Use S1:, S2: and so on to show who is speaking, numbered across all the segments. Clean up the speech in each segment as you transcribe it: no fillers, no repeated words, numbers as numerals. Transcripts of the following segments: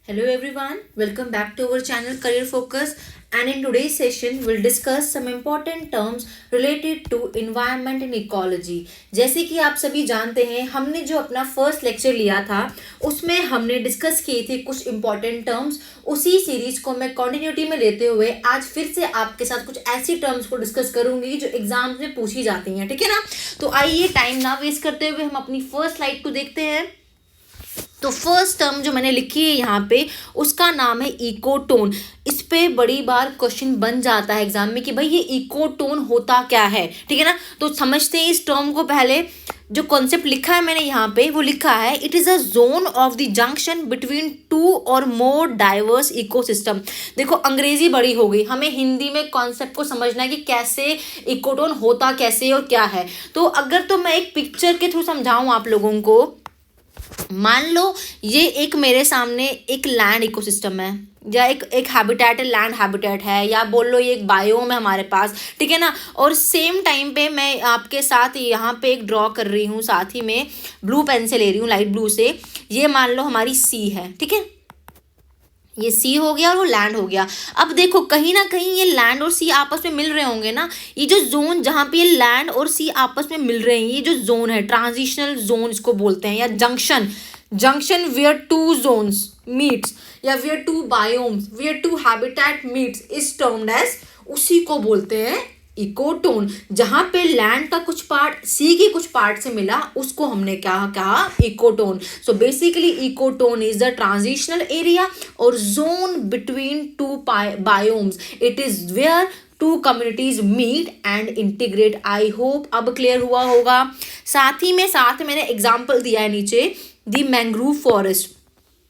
S1: Hello everyone, welcome back to our channel Career Focus, and in today's session we'll discuss some important terms related to environment and ecology। जैसे कि आप सभी जानते हैं हमने जो अपना फर्स्ट लेक्चर लिया था उसमें हमने डिस्कस किए थे कुछ इंपॉर्टेंट टर्म्स। उसी सीरीज को मैं कंटिन्यूटी में लेते हुए आज फिर से आपके साथ कुछ ऐसी टर्म्स को डिस्कस करूंगी जो एग्जाम्स में पूछी जाती हैं, ठीक है ना। तो आइए टाइम ना वेस्ट करते हुए हम अपनी फर्स्ट स्लाइड को देखते हैं। तो फर्स्ट टर्म जो मैंने लिखी है यहाँ पे उसका नाम है इकोटोन। इस पे बड़ी बार क्वेश्चन बन जाता है एग्जाम में कि भाई ये इकोटोन होता क्या है, ठीक है ना। तो समझते हैं इस टर्म को। पहले जो कॉन्सेप्ट लिखा है मैंने यहाँ पे वो लिखा है it is a zone of the junction between two और मोर डाइवर्स इकोसिस्टम। देखो अंग्रेजी बड़ी हो गई, हमें हिंदी में कॉन्सेप्ट को समझना है कि कैसे इकोटोन होता कैसे और क्या है। तो अगर तो मैं एक पिक्चर के थ्रू समझाऊँ आप लोगों को, मान लो ये एक मेरे सामने एक लैंड इकोसिस्टम है या एक हैबिटेट है, लैंड हैबिटेट है, या बोल लो ये एक बायोम है हमारे पास, ठीक है ना। और सेम टाइम पे मैं आपके साथ यहाँ पे एक ड्रॉ कर रही हूँ, साथ ही में ब्लू पेन से ले रही हूँ लाइट ब्लू से। ये मान लो हमारी सी है, ठीक है, ये सी हो गया और वो लैंड हो गया। अब देखो कहीं ना कहीं ये लैंड और सी आपस में मिल रहे होंगे ना। ये जो जोन जहाँ पे ये लैंड और सी आपस में मिल रहे हैं, ये जो जोन है ट्रांजिशनल जोन इसको बोलते हैं, या junction. Junction where two zones meets या where two biomes where two habitat meets is termed as, उसी को बोलते हैं इकोटोन। जहां पे लैंड का कुछ पार्ट सी के कुछ पार्ट से मिला उसको हमने क्या कहा, ecotone. So basically ecotone is the transitional area और zone between two biomes. It is where two communities meet and integrate. I hope अब क्लियर हुआ होगा। साथ ही में मैंने एग्जाम्पल दिया है नीचे, द मैंग्रोव फॉरेस्ट।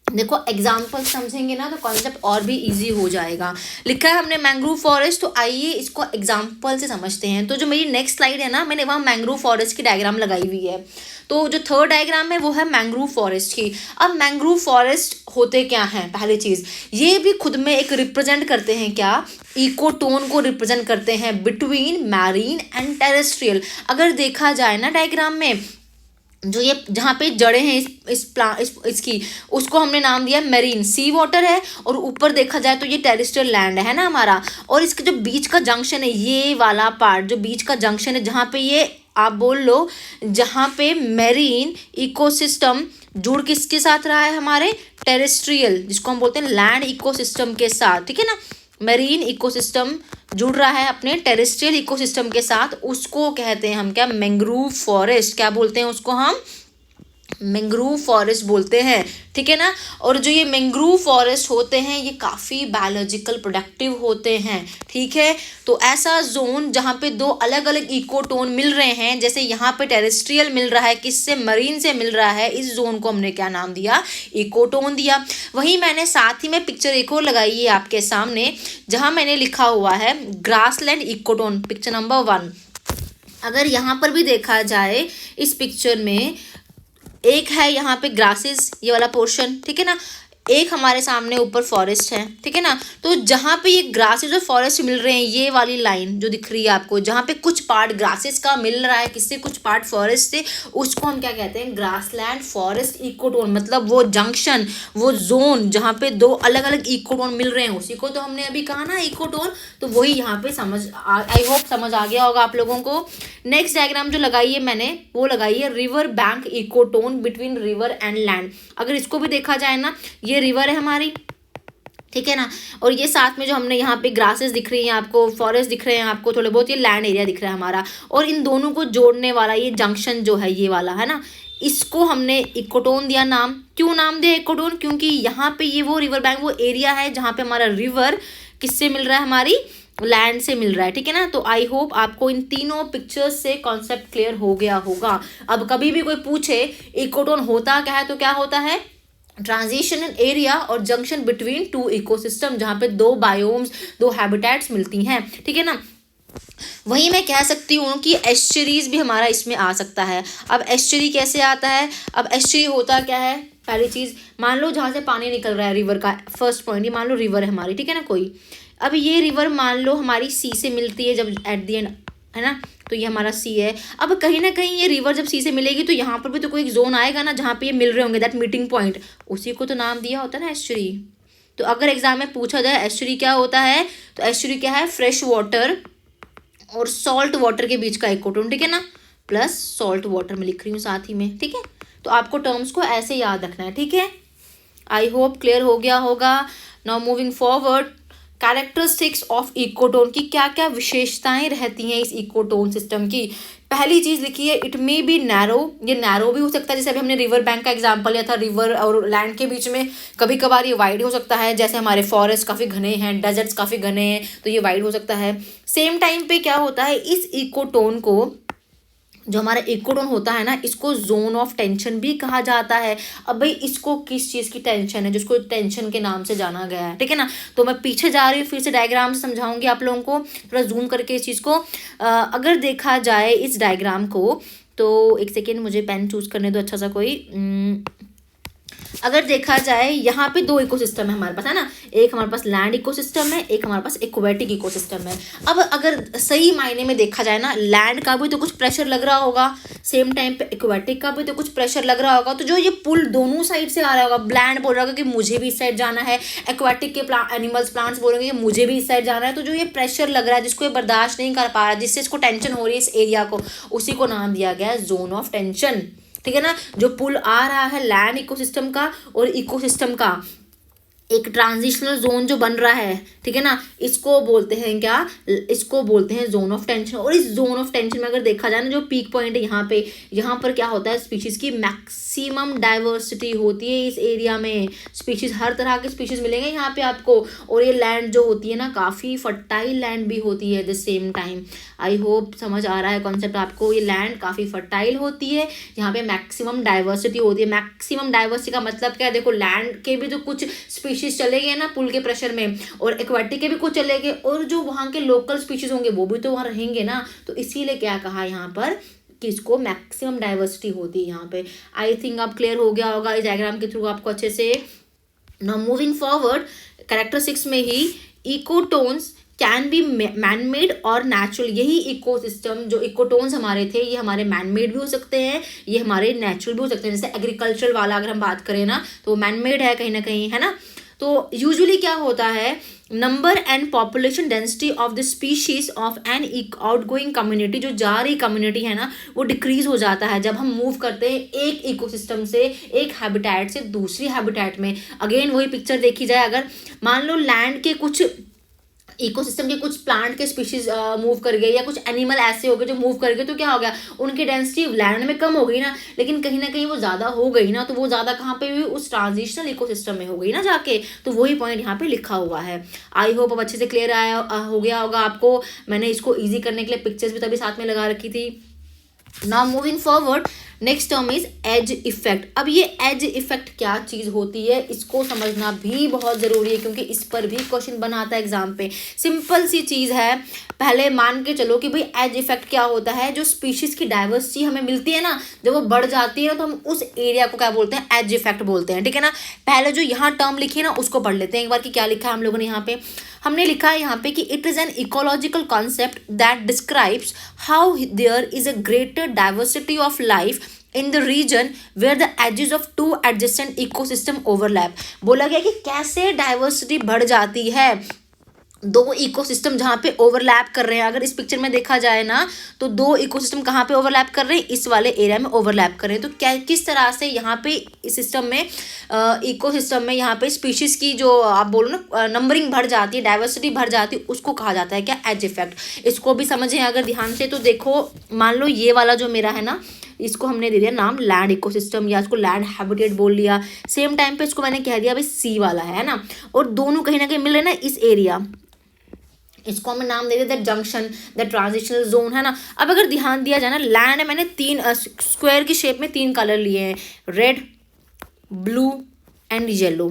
S1: देखो एग्जाम्पल समझेंगे ना तो कॉन्सेप्ट और भी इजी हो जाएगा। लिखा है हमने मैंग्रोव फॉरेस्ट, तो आइए इसको एग्जाम्पल से समझते हैं। तो जो मेरी नेक्स्ट स्लाइड है ना, मैंने वहाँ मैंग्रोव फॉरेस्ट की डायग्राम लगाई हुई है। तो जो थर्ड डायग्राम है वो है मैंग्रोव फॉरेस्ट की। अब मैंग्रोव फॉरेस्ट होते क्या हैं, पहली चीज़ ये भी खुद में एक रिप्रेजेंट करते हैं, क्या, इकोटोन को रिप्रेजेंट करते हैं बिटवीन मैरीन एंड टेरेस्ट्रियल। अगर देखा जाए ना डायग्राम में, जो ये जहाँ पे जड़ें हैं इसकी, उसको हमने नाम दिया मेरीन, सी वाटर है, और ऊपर देखा जाए तो ये टेरेस्ट्रियल लैंड है ना हमारा। और इसके जो बीच का जंक्शन है, ये वाला पार्ट जो बीच का जंक्शन है, जहाँ पे ये आप बोल लो जहाँ पे मेरीन इकोसिस्टम जुड़ किसके साथ रहा है, हमारे टेरेस्ट्रियल, जिसको हम बोलते हैं लैंड इकोसिस्टम के साथ, ठीक है ना। मेरीन इकोसिस्टम जुड़ रहा है अपने टेरेस्ट्रियल इकोसिस्टम के साथ, उसको कहते हैं हम क्या, मैंग्रोव फॉरेस्ट। क्या बोलते हैं उसको हम, मैंग्रोव फॉरेस्ट बोलते हैं, ठीक है ना। और जो ये मैंग्रोव फॉरेस्ट होते हैं ये काफ़ी बायोलॉजिकल प्रोडक्टिव होते हैं, ठीक है। तो ऐसा जोन जहाँ पे दो अलग अलग इकोटोन मिल रहे हैं, जैसे यहाँ पे टेरेस्ट्रियल मिल रहा है, किससे, मरीन से मिल रहा है, इस जोन को हमने क्या नाम दिया, इकोटोन दिया। वहीं मैंने साथ ही में पिक्चर एक और लगाई है आपके सामने, जहाँ मैंने लिखा हुआ है ग्रासलैंड इकोटोन, पिक्चर नंबर 1। अगर यहाँ पर भी देखा जाए इस पिक्चर में, एक है यहाँ पे ग्रासेस, ये वाला पोर्शन, ठीक है ना, एक हमारे सामने ऊपर फॉरेस्ट है, ठीक है ना। तो जहाँ पे ये ग्रासेस और फॉरेस्ट मिल रहे हैं, ये वाली लाइन जो दिख रही है आपको, जहाँ पे कुछ पार्ट ग्रासेस का मिल रहा है, किससे, कुछ पार्ट फॉरेस्ट से, उसको हम क्या कहते हैं, ग्रासलैंड फॉरेस्ट इकोटोन। मतलब वो जंक्शन, वो जोन जहाँ पे दो अलग अलग इकोटोन मिल रहे हैं, उसी को तो हमने अभी कहा ना इकोटोन। तो वही यहाँ पे आई होप समझ आ गया होगा आप लोगों को। नेक्स्ट डायग्राम जो लगाई है मैंने वो लगाई है river bank ecotone between river and land. अगर इसको भी देखा जाए ना, ये रिवर है हमारी, ठीक है ना, और ये साथ में जो हमने यहाँ पे ग्रासेस दिख रही हैं आपको, फॉरेस्ट दिख रहे हैं आपको थोड़े बहुत, ये लैंड एरिया दिख रहा है हमारा। और इन दोनों को जोड़ने वाला ये जंक्शन जो है, ये वाला है ना, इसको हमने इकोटोन दिया नाम। क्यों नाम दिया इकोटोन, क्योंकि यहाँ पे ये वो रिवर बैंक, वो एरिया है जहाँ पे हमारा रिवर किससे मिल रहा है, हमारी लैंड से मिल रहा है, ठीक है ना। तो आई होप आपको इन तीनों पिक्चर्स से कॉन्सेप्ट क्लियर हो गया होगा। अब कभी भी कोई पूछे इकोटोन होता क्या है, तो क्या होता है, ट्रांजिशनल एरिया और जंक्शन बिटवीन टू इकोसिस्टम, जहाँ पे दो बायोम्स, दो हैबिटेट्स मिलती हैं, ठीक है ना। वहीं मैं कह सकती हूँ कि एस्चुरीज भी हमारा इसमें आ सकता है। अब एस्चुरी कैसे आता है, अब एस्चुरी होता क्या है, पहली चीज़ मान लो जहाँ से पानी निकल रहा है रिवर का, फर्स्ट पॉइंट, ये मान लो रिवर है हमारी, ठीक है ना कोई। अब ये रिवर मान लो हमारी सी से मिलती है जब एट द एंड, है ना। तो ये हमारा सी है। अब कहीं ना कहीं ये रिवर जब सी से मिलेगी तो यहाँ पर भी तो कोई एक जोन आएगा ना जहाँ पे ये मिल रहे होंगे, दैट मीटिंग पॉइंट, उसी को तो नाम दिया होता है ना एस्चुरी। तो अगर एग्जाम में पूछा जाए एस्चुरी क्या होता है, तो एस्चुरी क्या है, फ्रेश वाटर और सॉल्ट वाटर के बीच का इकोटोन, ठीक है ना, प्लस सॉल्ट वाटर में लिख रही हूँ साथ ही में, ठीक है। तो आपको टर्म्स को ऐसे याद रखना है, ठीक है। आई होप क्लियर हो गया होगा। Now moving forward, characteristics of ecotone की क्या क्या विशेषताएं रहती हैं इस इकोटोन सिस्टम की। पहली चीज लिखी है, इट मे बी नैरो, ये नैरो भी हो सकता है, जैसे अभी हमने रिवर बैंक का एग्जांपल लिया था, रिवर और लैंड के बीच में कभी कभार ये वाइड हो सकता है, जैसे हमारे फॉरेस्ट काफ़ी घने हैं, डेजर्ट्स काफ़ी घने हैं, तो ये वाइड हो सकता है। सेम टाइम पे क्या होता है, इस इकोटोन को, जो हमारा इकोटोन होता है ना, इसको जोन ऑफ टेंशन भी कहा जाता है। अब भाई इसको किस चीज़ की टेंशन है, जिसको टेंशन के नाम से जाना गया है, ठीक है ना। तो मैं पीछे जा रही हूँ, फिर से डायग्राम से समझाऊंगी आप लोगों को, थोड़ा जूम करके इस चीज़ को। अगर देखा जाए इस डायग्राम को, तो एक सेकेंड मुझे पेन चूज करने दो अच्छा सा कोई। अगर देखा जाए यहाँ पे दो इकोसिस्टम है हमारे पास, है ना, एक हमारे पास लैंड इकोसिस्टम है, एक हमारे पास एक्वेटिक इकोसिस्टम है। अब अगर सही मायने में देखा जाए ना, लैंड का भी तो कुछ प्रेशर लग रहा होगा, सेम टाइम पे एक्वेटिक का भी तो कुछ प्रेशर लग रहा होगा। तो जो ये पुल दोनों साइड से आ रहा होगा, लैंड बोल रहा होगा कि मुझे भी इस साइड जाना है, एक्वेटिक के एनिमल्स प्लांट्स बोलेंगे कि मुझे भी इस साइड जाना है। तो जो ये प्रेशर लग रहा है, जिसको ये बर्दाश्त नहीं कर पा रहा है, जिससे इसको टेंशन हो रही है इस एरिया को, उसी को नाम दिया गया है जोन ऑफ टेंशन, ठीक है ना। जो पुल आ रहा है लैंड इकोसिस्टम का और इकोसिस्टम का, एक ट्रांजिशनल जोन जो बन रहा है, ठीक है ना, इसको बोलते हैं क्या, इसको बोलते हैं जोन ऑफ टेंशन। और इस जोन ऑफ टेंशन में अगर देखा जाए ना, जो पीक पॉइंट है यहाँ पर क्या होता है, स्पीशीज की मैक्सिमम डाइवर्सिटी होती है इस एरिया में। स्पीशीज, हर तरह के स्पीशीज मिलेंगे यहाँ पे आपको। और ये लैंड जो होती है ना, काफ़ी फर्टाइल लैंड भी होती है at the same time. I hope समझ आ रहा है कॉन्सेप्ट आपको। ये लैंड काफ़ी फर्टाइल होती है, यहाँ पे मैक्सिमम डाइवर्सिटी होती है। मैक्सिमम डाइवर्सिटी का मतलब क्या है, देखो लैंड के भी तो कुछ स्पीशीज चले गए ना पुल के प्रेशर में, और एक्वेटिक के भी कुछ चले गए, और जो वहाँ के लोकल स्पीशीज होंगे वो भी तो वहाँ रहेंगे ना। तो इसीलिए क्या कहा यहाँ पर कि इसको मैक्सिमम डाइवर्सिटी होती है यहाँ पे। आई थिंक अब क्लियर हो गया होगा इस डायग्राम के थ्रू आपको अच्छे से। नाउ मूविंग फॉरवर्ड, कैरेक्टरिस्टिक्स में ही इकोटोन्स कैन बी मैन मेड और नेचुरल। यही इकोसिस्टम, जो इकोटोन्स हमारे थे, ये हमारे मैन मेड भी हो सकते हैं, ये हमारे नेचुरल भी हो सकते हैं। जैसे एग्रीकल्चरल वाला अगर हम बात करें ना, तो मैन मेड है कहीं ना कहीं, है ना। तो यूजुअली क्या होता है, number and population density of the species of an out going community, जो जा रही कम्युनिटी है ना, वो डिक्रीज हो जाता है जब हम मूव करते हैं एक इकोसिस्टम से, एक हैबिटेट से दूसरी हैबिटेट में। अगेन वही पिक्चर देखी जाए, अगर मान लो लैंड के कुछ इकोसिस्टम के कुछ प्लांट के स्पीशीज मूव कर गए, या कुछ एनिमल ऐसे हो गए जो मूव कर गए, तो क्या हो गया, उनकी डेंसिटी लैंड में कम हो गई ना, लेकिन कहीं ना कहीं वो ज़्यादा हो गई ना। तो वो ज़्यादा कहाँ पे हुई, उस ट्रांजिशनल इकोसिस्टम में हो गई ना जाके। तो वही पॉइंट यहाँ पे लिखा हुआ है। आई होप अब अच्छे से क्लियर आया हो गया होगा आपको। मैंने इसको ईजी करने के लिए पिक्चर्स भी तभी साथ में लगा रखी थी। Now moving forward, next term is edge effect. अब ये एज इफेक्ट क्या चीज़ होती है, इसको समझना भी बहुत ज़रूरी है, क्योंकि इस पर भी क्वेश्चन बनाता है एग्जाम पे। सिंपल सी चीज़ है, पहले मान के चलो कि भाई एज इफेक्ट क्या होता है। जो स्पीशीज़ की डाइवर्सिटी हमें मिलती है ना, जब वो बढ़ जाती है ना, तो हम उस एरिया को क्या बोलते हैं, एज इफेक्ट बोलते हैं, ठीक है ना। पहले जो यहाँ टर्म लिखी है ना, उसको पढ़ लेते हैं एक बार कि क्या लिखा है हम लोगों ने यहाँ पे। हमने लिखा है यहाँ पे कि it is an ecological concept that describes how there is a greater diversity of life in the region where the edges of two adjacent ecosystem overlap। बोला गया कि कैसे डाइवर्सिटी बढ़ जाती है दो इकोसिस्टम जहाँ पे ओवरलैप कर रहे हैं। अगर इस पिक्चर में देखा जाए ना, तो दो इकोसिस्टम कहाँ पे ओवरलैप कर रहे हैं, इस वाले एरिया में ओवरलैप कर रहे हैं। तो क्या किस तरह से यहाँ पे इस सिस्टम में, इकोसिस्टम में यहाँ पे स्पीशीज़ की जो आप बोलो ना नंबरिंग बढ़ जाती है, डाइवर्सिटी बढ़ जाती है, उसको कहा जाता है क्या, एज इफेक्ट। इसको भी समझें अगर ध्यान से। तो देखो मान लो ये वाला जो मेरा है ना, इसको हमने दे दिया नाम लैंड इकोसिस्टम, या इसको लैंड हैबिटेट बोल लिया। सेम टाइम पे इसको मैंने कह दिया भाई सी वाला है ना, और दोनों कहीं ना कहीं मिल रहे ना इस एरिया, इसको हमें नाम दे देते जंक्शन, द ट्रांजिशनल जोन, है ना। अब अगर ध्यान दिया जाए ना, लैंड मैंने तीन स्क्वायर की शेप में तीन कलर लिए हैं, रेड, ब्लू एंड येलो।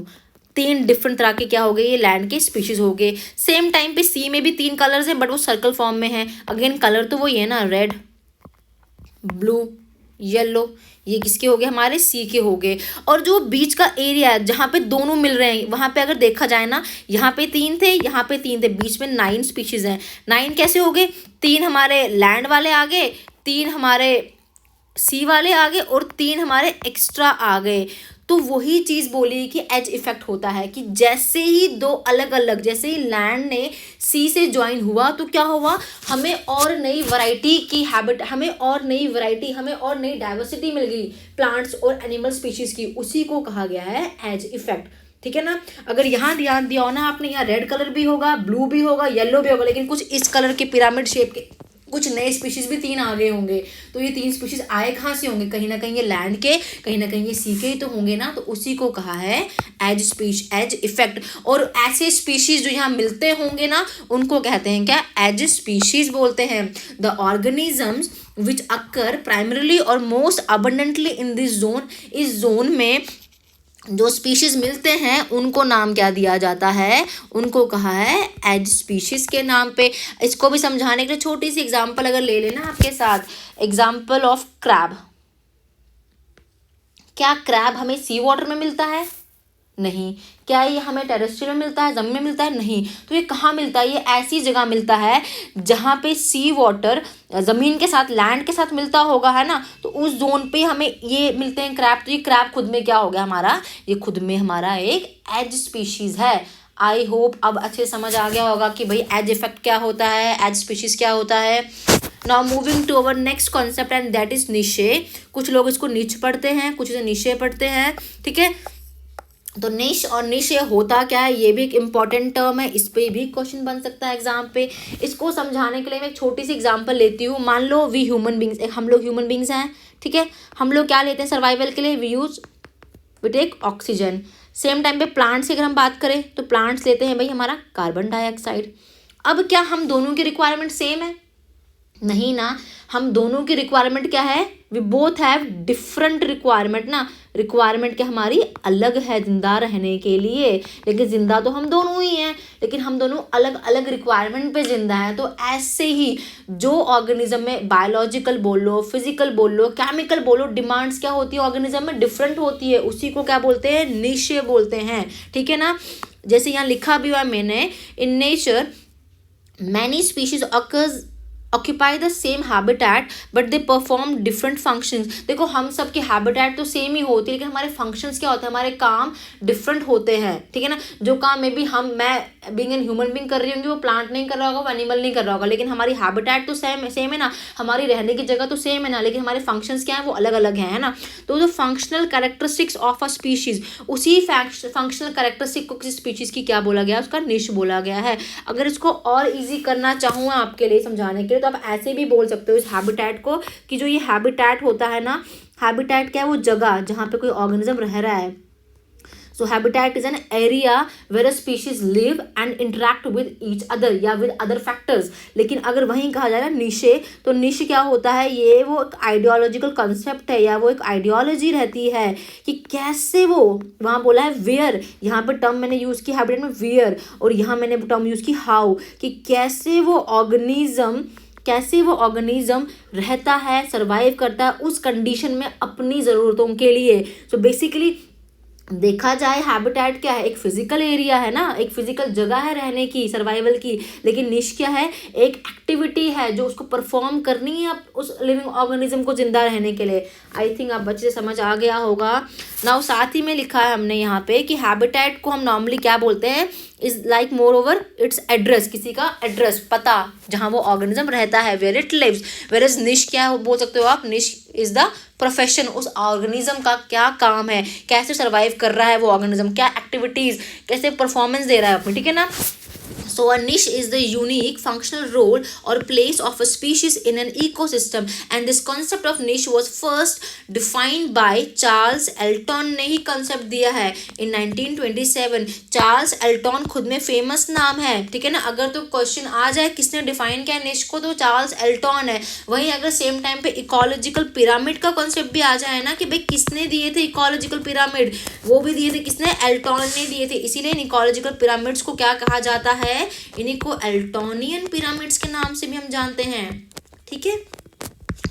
S1: तीन डिफरेंट तरह के क्या हो गए, ये लैंड के स्पीशीज हो गए। सेम टाइम पे सी में भी तीन कलर्स हैं, बट वो सर्कल फॉर्म में है। अगेन कलर तो वही है ना, रेड, ब्लू, येलो। ये किसके हो गए, हमारे सी के हो गए। और जो बीच का एरिया है जहाँ पे दोनों मिल रहे हैं, वहाँ पे अगर देखा जाए ना, यहाँ पे 3 थे, यहाँ पे 3 थे, बीच में 9 स्पीशीज हैं। 9 कैसे हो गए, 3 हमारे लैंड वाले आ गए, 3 हमारे सी वाले आ गए और 3 हमारे एक्स्ट्रा आ गए। तो वही चीज़ बोली कि एज इफेक्ट होता है कि जैसे ही दो अलग अलग, जैसे ही लैंड ने सी से ज्वाइन हुआ तो क्या हुआ, हमें और नई वैरायटी की हैबिट, हमें और नई वैरायटी, हमें और नई डाइवर्सिटी मिल गई प्लांट्स और एनिमल स्पीशीज की। उसी को कहा गया है एज इफेक्ट। ठीक है ना। अगर यहाँ ध्यान दिया हो ना आपने, यहाँ रेड कलर भी होगा, ब्लू भी होगा, येलो भी होगा, लेकिन कुछ इस कलर के पिरामिड शेप के कुछ नए स्पीशीज भी 3 आ गए होंगे। तो ये 3 स्पीशीज आए कहाँ से होंगे, कहीं ना कहीं ये लैंड के, कहीं ना कहीं ये सी के ही तो होंगे ना। तो उसी को कहा है एज इफेक्ट। और ऐसे स्पीशीज जो यहाँ मिलते होंगे ना, उनको कहते हैं क्या, एज स्पीशीज बोलते हैं। The organisms which occur primarily और most abundantly in this zone, इस जोन में जो स्पीशीज मिलते हैं उनको नाम क्या दिया जाता है, उनको कहा है एज स्पीशीज के नाम पे। इसको भी समझाने के लिए छोटी सी एग्जांपल अगर ले लेना आपके साथ, एग्जांपल ऑफ क्रैब। क्या क्रैब हमें सी वाटर में मिलता है, नहीं। क्या ये हमें टेरेस्ट्रियल में मिलता है, जमीन में मिलता है, नहीं। तो ये कहाँ मिलता है, ये ऐसी जगह मिलता है जहाँ पे सी वाटर ज़मीन के साथ, लैंड के साथ मिलता होगा, है ना। तो उस जोन पे हमें ये मिलते हैं क्रैब। तो ये क्रैब खुद में क्या हो गया हमारा, ये खुद में हमारा एक एज स्पीशीज़ है। आई होप अब अच्छे समझ आ गया होगा कि भाई एज इफेक्ट क्या होता है, एज स्पीशीज़ क्या होता है। Now moving to our next concept and that is niche. कुछ लोग इसको निच पढ़ते हैं, कुछ इसे निशे पढ़ते हैं, ठीक है। तो निश और निशे होता क्या है, ये भी एक इम्पॉर्टेंट टर्म है, इस पे भी क्वेश्चन बन सकता है एग्जाम पे। इसको समझाने के लिए मैं एक छोटी सी एग्जांपल लेती हूँ। मान लो वी ह्यूमन बींग्स, एक हम लोग ह्यूमन बींग्स हैं, ठीक है। हम लोग क्या लेते हैं सर्वाइवल के लिए, we take oxygen. Same time पे प्लांट्स की अगर हम बात करें तो प्लांट्स लेते हैं भाई हमारा कार्बन डाइऑक्साइड। अब क्या हम दोनों की रिक्वायरमेंट सेम है, नहीं ना। हम दोनों की रिक्वायरमेंट क्या है, we both have different requirement ना। रिक्वायरमेंट क्या हमारी अलग है जिंदा रहने के लिए, लेकिन जिंदा तो हम दोनों ही हैं, लेकिन हम दोनों अलग अलग रिक्वायरमेंट पे जिंदा हैं। तो ऐसे ही जो ऑर्गेनिज्म में बायोलॉजिकल बोल लो, फिजिकल बोल लो, केमिकल बोलो, डिमांड्स क्या होती है ऑर्गेनिज्म में, डिफरेंट होती है। उसी को क्या बोलते हैं, निशे बोलते हैं, ठीक है ना। जैसे यहाँ लिखा भी हुआ है मैंने, in nature many species occurs occupy the same habitat but they perform different functions. देखो हम सब के हैबिटेट तो सेम ही होती है, लेकिन हमारे फंक्शंस क्या होते हैं, हमारे काम डिफरेंट होते हैं, ठीक है ना। जो काम में भी मैं बीइंग एन ह्यूमन बीइंग कर रही होंगी, वो प्लांट नहीं कर रहा होगा, वो एनिमल नहीं कर रहा होगा, लेकिन हमारी हैबिटेट तो सेम है ना, हमारी रहने की जगह तो सेम है ना, लेकिन हमारे फंक्शंस क्या है, वो अलग अलग हैं, है ना। तो जो functional characteristics of a species, उसी फंक्शनल कैरेक्टरिस्टिक को किसी स्पीशीज की क्या बोला गया, उसका निश बोला गया है। अगर इसको और ईजी करना चाहूँ आपके लिए समझाने के लिए, तो आप ऐसे भी बोल सकते हो इस हैबिटेट को कि जो ये हैबिटेट होता है ना, हैबिटेट क्या है, वो जगह जहाँ पे कोई ऑर्गेनिज्म रह रहा है। So habitat is an area where a species live and interact with each other या विद अदर फैक्टर्स। लेकिन अगर वहीं कहा जाए ना निशे, तो निश क्या होता है, ये वो एक आइडियोलॉजिकल कॉन्सेप्ट है, या वो एक आइडियोलॉजी रहती है कि कैसे वो, वहाँ बोला है वेयर, यहाँ पे टर्म मैंने यूज़ की हैबिटेट में वेयर, और यहाँ मैंने टर्म यूज़ की हाउ, कि कैसे वो ऑर्गेनिज्म रहता है, सर्वाइव करता है उस कंडीशन में अपनी ज़रूरतों के लिए। सो बेसिकली देखा जाए हैबिटेट क्या है, एक फिजिकल एरिया है ना, एक फिजिकल जगह है रहने की, सर्वाइवल की। लेकिन निश क्या है, एक एक्टिविटी है जो उसको परफॉर्म करनी है आप उस लिविंग ऑर्गेनिज्म को जिंदा रहने के लिए। आई थिंक आप बच्चे समझ आ गया होगा। नाउ साथ ही में लिखा है हमने यहाँ पे कि हैबिटेट को हम नॉर्मली क्या बोलते हैं, is like moreover its address, किसी का एड्रेस, पता, जहाँ वो ऑर्गेनिज्म रहता है, where it lives. Where is niche क्या बोल सकते हो आप, निश इज द प्रोफेशन, उस ऑर्गेनिज्म का क्या काम है, कैसे सर्वाइव कर रहा है वो ऑर्गेनिज्म, क्या एक्टिविटीज, कैसे परफॉर्मेंस दे रहा है अपनी, ठीक है ना। So a niche is the unique functional role or place of a species in an ecosystem, and this concept of niche was first defined by Charles Elton ने ही concept दिया है in 1927। Charles Elton खुद में famous नाम है, ठीक है ना। अगर तो क्वेश्चन आ जाए किसने डिफाइन किया निश को, तो चार्ल्स एल्टन है। वहीं अगर सेम टाइम पे इकोलॉजिकल पिरामिड का कॉन्सेप्ट भी आ जाए ना कि भाई किसने दिए थे इकोलॉजिकल पिरामिड, वो भी दिए थे किसने, एल्टन ने दिए थे। इसीलिए इन इकोलॉजिकल पिरामिड्स को क्या कहा जाता है, इन्हीं को एल्टोनियन पिरामिड्स के नाम से भी हम जानते हैं, ठीक है।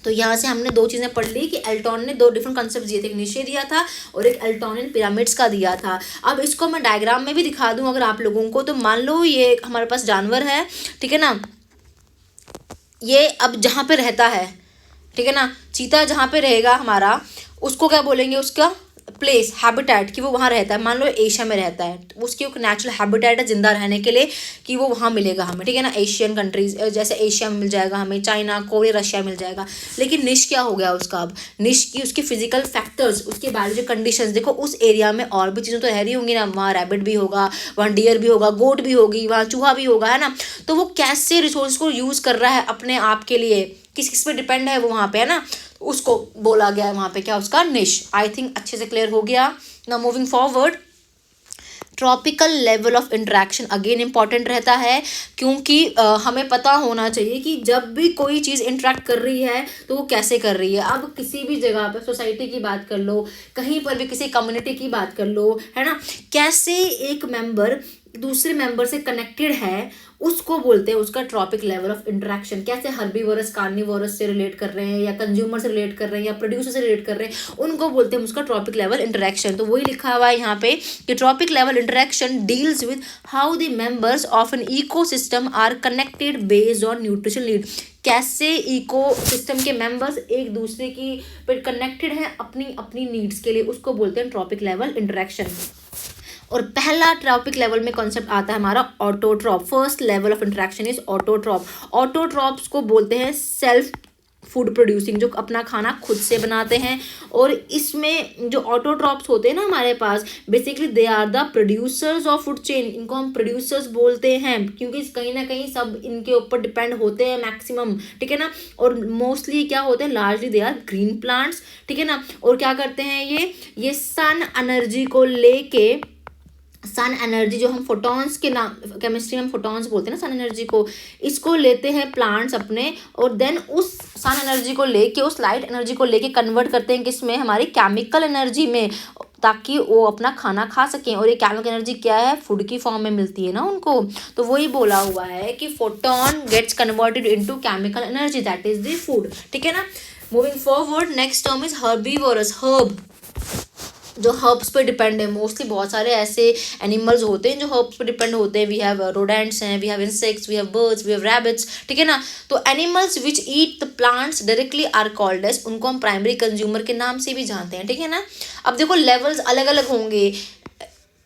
S1: तो यहाँ से हमने दो चीज़ें पढ़ ली कि एल्टॉन ने दो डिफरेंट कंसेप्ट दिए थे, एक निशे दिया था और एक एल्टोनियन पिरामिड्स का दिया था। अब इसको मैं डायग्राम में भी दिखा दूँ अगर आप लोगों को, तो मान लो ये हमारे पास जानवर है, ठीक है ना, ये अब जहाँ पे रहता है, ठीक है ना, चीता जहाँ पे रहेगा हमारा, उसको क्या बोलेंगे, उसका प्लेस हैबिटेट, कि वो वहाँ रहता है। मान लो एशिया में रहता है, तो उसकी एक नेचुरल हैबिटेट है जिंदा रहने के लिए कि वो वहाँ मिलेगा हमें, ठीक है ना, एशियन कंट्रीज जैसे एशिया में मिल जाएगा हमें, चाइना, कोरिया, रशिया मिल जाएगा। लेकिन निश क्या हो गया उसका, अब निश की उसके फिजिकल फैक्टर्स, उसके बायोलॉजिकल कंडीशंस, देखो उस एरिया में और भी चीज़ें तो रह रही होंगी ना, वहाँ रैबिट भी होगा, वहाँ डियर भी होगा, गोट भी होगी, वहाँ चूहा भी होगा, है ना। तो वो कैसे रिसोर्स को यूज़ कर रहा है अपने आप के लिए, किस किस पे डिपेंड है वो वहाँ पे, है ना, उसको बोला गया है वहाँ पे क्या, उसका निश। आई थिंक अच्छे से क्लियर हो गया। Now moving forward, tropical level of interaction again important रहता है, क्योंकि हमें पता होना चाहिए कि जब भी कोई चीज़ इंटरेक्ट कर रही है तो वो कैसे कर रही है। अब किसी भी जगह पर सोसाइटी की बात कर लो, कहीं पर भी किसी कम्युनिटी की बात कर लो, है ना, कैसे एक मेंबर दूसरे मेंबर से कनेक्टेड है, उसको बोलते हैं उसका ट्रॉपिक लेवल ऑफ इंटरेक्शन। कैसे हर्बीवोरस कार्निवोरस से रिलेट कर रहे हैं, या कंज्यूमर से रिलेट कर रहे हैं, या प्रोड्यूसर से रिलेट कर रहे हैं, उनको बोलते हैं उसका ट्रॉपिक लेवल इंटरेक्शन। तो वही लिखा हुआ है यहाँ पे कि trophic level interaction deals with how the members of an ecosystem are connected based on nutrition need. कैसे इको सिस्टम के मेंबर्स एक दूसरे की पर कनेक्टेड हैं अपनी अपनी नीड्स के लिए, उसको बोलते हैं ट्रॉपिक लेवल इंटरेक्शन। और पहला ट्रॉपिक लेवल में कॉन्सेप्ट आता है हमारा autotroph. First level of interaction is autotroph. Autotrophs को बोलते हैं सेल्फ फूड प्रोड्यूसिंग, जो अपना खाना खुद से बनाते हैं। और इसमें जो ऑटोट्रॉप्स होते हैं ना हमारे पास, basically they are the producers of food chain. इनको हम प्रोड्यूसर्स बोलते हैं क्योंकि कहीं ना कहीं सब इनके ऊपर डिपेंड होते हैं मैक्सिमम, ठीक है ना। और मोस्टली क्या होते हैं, largely they are green plants, ठीक है ना। और क्या करते हैं ये सन एनर्जी को लेके, सन एनर्जी जो हम फोटॉन्स के नाम केमिस्ट्री में फोटॉन्स बोलते हैं ना सन एनर्जी को, इसको लेते हैं प्लांट्स अपने, और देन उस सन एनर्जी को लेके, उस लाइट एनर्जी को लेके कन्वर्ट करते हैं किस में, हमारी केमिकल एनर्जी में, ताकि वो अपना खाना खा सकें। और ये केमिकल एनर्जी क्या है, फूड की फॉर्म में मिलती है ना उनको। तो वही बोला हुआ है कि photon gets converted into chemical energy, that is the food, ठीक है ना। Moving forward, next term is herbivores. Herb, जो हर्ब्स पे डिपेंड है मोस्टली। बहुत सारे ऐसे एनिमल्स होते हैं जो हर्ब्स पे डिपेंड होते हैं। वी हैव रोडेंट्स हैं, we have insects, we have birds, we have rabbits, ठीक है ना। तो animals which eat the plants directly are called as, उनको हम प्राइमरी कंज्यूमर के नाम से भी जानते हैं, ठीक है ना। अब देखो लेवल्स अलग अलग होंगे,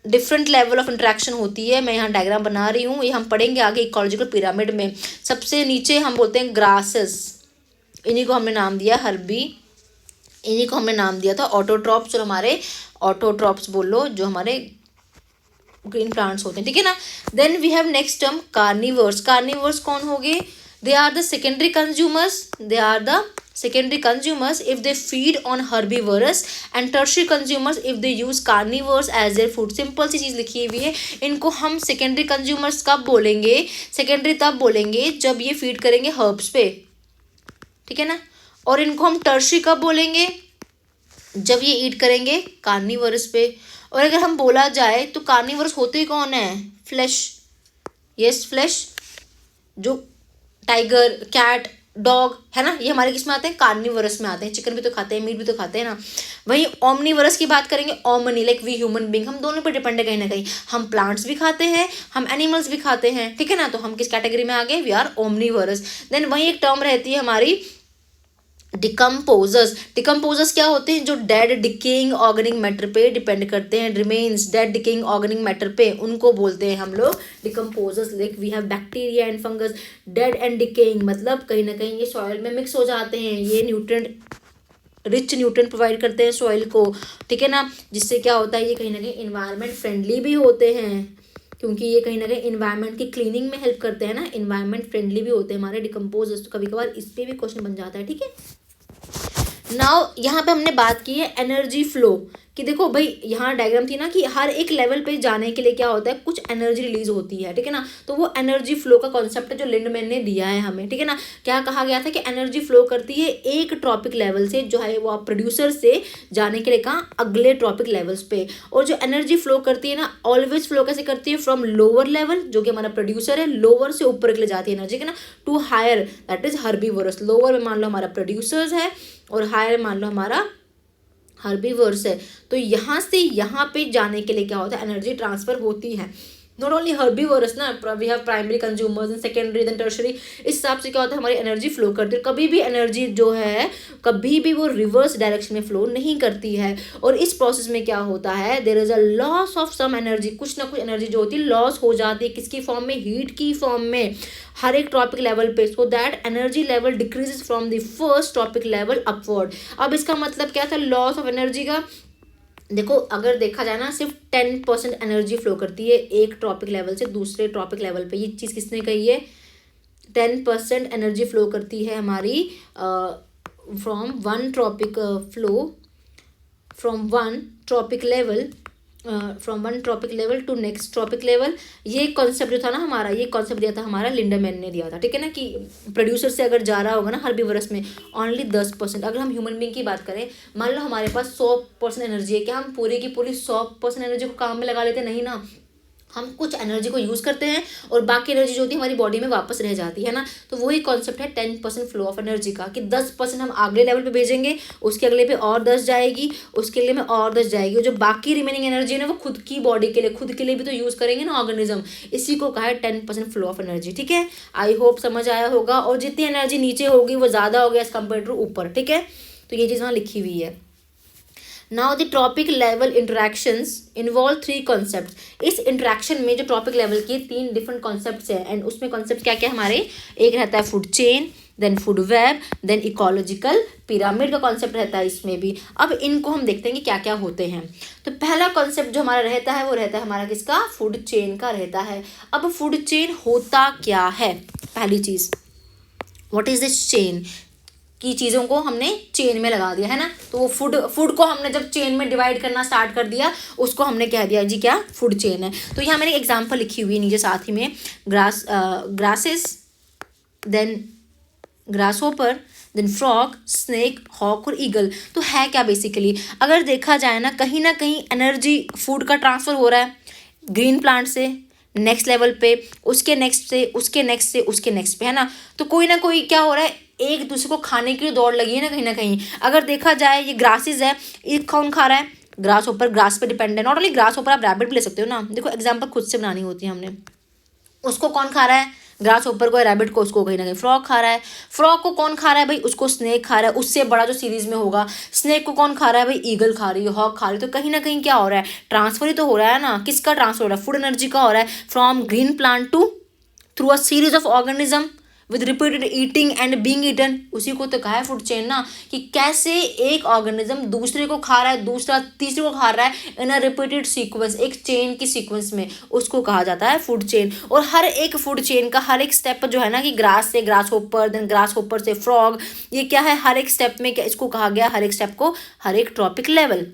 S1: डिफरेंट लेवल ऑफ इंट्रैक्शन होती है। मैं यहाँ डायग्राम बना रही हूँ, ये हम पढ़ेंगे आगे इकोलॉजिकल पिरामिड में। सबसे नीचे हम बोलते हैं ग्रासेस, इन्हीं को हमने नाम दिया हर्बी, इन्हीं को हमने नाम दिया था ऑटोट्रॉप्स। और हमारे ऑटोट्रॉप्स बोलो जो हमारे ग्रीन प्लांट्स होते हैं, ठीक है ना। Then we have next term carnivores. Carnivores कौन हो गए, they are the secondary consumers, they are the secondary consumers if they feed on herbivorous and tertiary consumers if they use carnivores as their food। Simple सी चीज़ लिखी हुई है। इनको हम सेकेंडरी कंज्यूमर्स कब बोलेंगे, सेकेंडरी तब बोलेंगे जब ये फीड करेंगे हर्ब्स पे, ठीक है ना। और इनको हम टर्शियरी कब बोलेंगे, जब ये ईट करेंगे कार्निवरस पे। और अगर हम बोला जाए तो कार्निवरस होते ही कौन है, फ्लैश, यस फ्लैश, जो टाइगर, कैट, डॉग है ना, ये हमारे किस में आते हैं, कार्निवरस में आते हैं। चिकन भी तो खाते हैं, मीट भी तो खाते हैं ना। वहीं ओमनीवरस की बात करेंगे, omni like we human being, हम दोनों पर डिपेंड है कहीं ना कहीं। हम प्लांट्स भी खाते हैं, हम एनिमल्स भी खाते हैं, ठीक है ना। तो हम किस कैटेगरी में आ गए, वी आर ओमनीवरस। देन वहीं एक टर्म रहती है हमारी डिकम्पोजर्स। डिकम्पोजर्स क्या होते हैं, जो डेड डिकेइंग ऑर्गेनिक मैटर पे डिपेंड करते हैं, remains dead decaying organic matter पे, उनको बोलते हैं हम लोग decomposers. Like we have bacteria and fungus, dead and decaying मतलब कहीं ना कहीं ये सॉइल में मिक्स हो जाते हैं, ये न्यूट्रिएंट रिच न्यूट्रिएंट प्रोवाइड करते हैं सॉइल को, ठीक है ना। जिससे क्या होता है, ये कहीं ना कहीं इन्वायरमेंट फ्रेंडली भी होते हैं, क्योंकि ये कहीं ना कहीं इन्वायरमेंट की क्लीनिंग में हेल्प करते हैं ना, इन्वायरमेंट फ्रेंडली भी होते हैं हमारे डिकम्पोजर्स। तो कभी कभार इस पर भी क्वेश्चन बन जाता है, ठीक है। नाउ यहाँ पे हमने बात की है एनर्जी फ्लो, कि देखो भाई यहाँ डायग्राम थी ना कि हर एक लेवल पे जाने के लिए क्या होता है, कुछ एनर्जी रिलीज होती है, ठीक है ना। तो वो एनर्जी फ्लो का कॉन्सेप्ट है जो लिंडमैन ने दिया है हमें, ठीक है ना। क्या कहा गया था कि एनर्जी फ्लो करती है एक ट्रॉपिक लेवल से, जो है वो आप प्रोड्यूसर से जाने के लिए कहाँ, अगले ट्रॉपिक लेवल्स पे। और जो एनर्जी फ्लो करती है ना, ऑलवेज फ्लो कैसे करती है, फ्रॉम लोअर लेवल जो कि हमारा प्रोड्यूसर है, लोअर से ऊपर के लिए जाती है एनर्जी, ठीक है ना, to higher, that is herbivores. Lower में मान लो हमारा प्रोड्यूसर्स है और हायर मान लो हमारा हर्बीवर्स है। तो यहाँ से यहाँ पे जाने के लिए क्या होता है, एनर्जी ट्रांसफर होती है। नॉट ओनली हर्बीवर्स ना, we have primary consumers and secondary then tertiary. इस हिसाब से क्या होता है, हमारी एनर्जी फ्लो करती है। कभी भी एनर्जी जो है कभी भी वो रिवर्स डायरेक्शन में फ्लो नहीं करती है। और इस प्रोसेस में क्या होता है, there is a loss of some energy, कुछ ना कुछ एनर्जी जो होती है लॉस हो जाती है, किसकी फॉर्म में, हीट की फॉर्म में, हर एक टॉपिक लेवल पे, so that energy level decreases from the first topic level upward. अब इसका मतलब क्या था लॉस ऑफ एनर्जी का, देखो अगर देखा जाए ना, सिर्फ 10% एनर्जी फ्लो करती है एक टॉपिक लेवल से दूसरे टॉपिक लेवल पे। ये चीज़ किसने कही है, 10% एनर्जी फ्लो करती है हमारी from one trophic flow, from one trophic level, from one trophic level to next trophic level. ये कॉन्सेप्ट जो था ना हमारा, ये कॉन्सेप्ट दिया था हमारा लिंडमैन ने दिया था, ठीक है ना, कि प्रोड्यूसर से अगर जा रहा होगा ना हर्बीवरस में ओनली 10%। अगर हम ह्यूमन बींग की बात करें, मान लो हमारे पास 100% एनर्जी है, क्या हम पूरी की पूरी 100% एनर्जी को काम में लगा लेते, नहीं ना, हम कुछ एनर्जी को यूज़ करते हैं और बाकी एनर्जी जो होती है हमारी बॉडी में वापस रह जाती है ना। तो वही कॉन्सेप्ट है 10% फ्लो ऑफ एनर्जी का, कि 10% हम अगले लेवल पे भेजेंगे, उसके अगले पे और 10 जाएगी, उसके अगले में और 10 जाएगी, जो बाकी रिमेनिंग एनर्जी है ना वो खुद की बॉडी के लिए, खुद के लिए भी तो यूज़ करेंगे ना ऑर्गेनिज्म। इसी को कहा है 10% फ्लो ऑफ एनर्जी, ठीक है। आई होप समझ आया होगा। और जितनी एनर्जी नीचे होगी वो ज़्यादा होगी एज कम्पेयर टू ऊपर, ठीक है। तो ये चीज़ वहाँ लिखी हुई है। Now the trophic level interactions involve 3 concepts. इस इंटरेक्शन में जो टॉपिक लेवल की 3 डिफरेंट कॉन्सेप्ट्स हैं, एंड उसमें कॉन्सेप्ट क्या क्या हमारे, एक रहता है food chain, then food web, then ecological pyramid का कॉन्सेप्ट रहता है इसमें भी। अब इनको हम देखते हैं कि क्या क्या होते हैं। तो पहला कॉन्सेप्ट जो हमारा रहता है वो रहता है हमारा किसका, फूड चेन का रहता है। अब फूड चेन होता क्या है, पहली चीज़ व्हाट इज दिस चेन, की चीज़ों को हमने चेन में लगा दिया है ना। तो वो फूड को हमने जब चेन में डिवाइड करना स्टार्ट कर दिया, उसको हमने कह दिया जी क्या, फूड चेन है। तो यहाँ मैंने एग्जांपल लिखी हुई है नीचे साथ ही में, grasses, then grasshopper, then frog, snake, hawk और ईगल। तो है क्या बेसिकली, अगर देखा जाए ना कहीं एनर्जी फूड का ट्रांसफ़र हो रहा है ग्रीन प्लांट से नेक्स्ट लेवल पे, उसके नेक्स्ट से, उसके नेक्स्ट से, उसके नेक्स्ट पे, है ना। तो कोई ना कोई क्या हो रहा है, एक दूसरे को खाने की दौड़ लगी है ना कहीं। अगर देखा जाए ये ग्रासेस है, ये कौन खा रहा है, ग्रास ऊपर, ग्रास पे डिपेंड है। नॉट ओनली ग्रास ऊपर, आप रैबिट भी ले सकते हो ना। देखो एग्जाम्पल खुद से बनानी होती है हमने। उसको कौन खा रहा है, ग्रास ऊपर को, रैबिट को, उसको कहीं ना कहीं फ्रॉग खा रहा है। फ्रॉग को कौन खा रहा है भाई, उसको स्नेक खा रहा है, उससे बड़ा जो सीरीज में होगा। स्नेक को कौन खा रहा है भाई, ईगल खा रही है, हॉक खा रही है। तो कहीं ना कहीं क्या हो रहा है, ट्रांसफर ही तो हो रहा है ना। किसका ट्रांसफर हो रहा है, फूड एनर्जी का हो रहा है, from green plant to through a series of organism with repeated eating and being eaten. उसी को तो कहा है फूड चेन ना, कि कैसे एक ऑर्गेनिज्म दूसरे को खा रहा है, दूसरा तीसरे को खा रहा है इन अ रिपीटेड सीक्वेंस, एक चेन की सीक्वेंस में, उसको कहा जाता है फूड चेन। और हर एक फूड चेन का हर एक स्टेप जो है ना, कि ग्रास से grasshopper, then grasshopper से फ्रॉग, ये क्या है, हर एक स्टेप में क्या इसको कहा गया, हर एक स्टेप को हर एक ट्रॉपिक लेवल,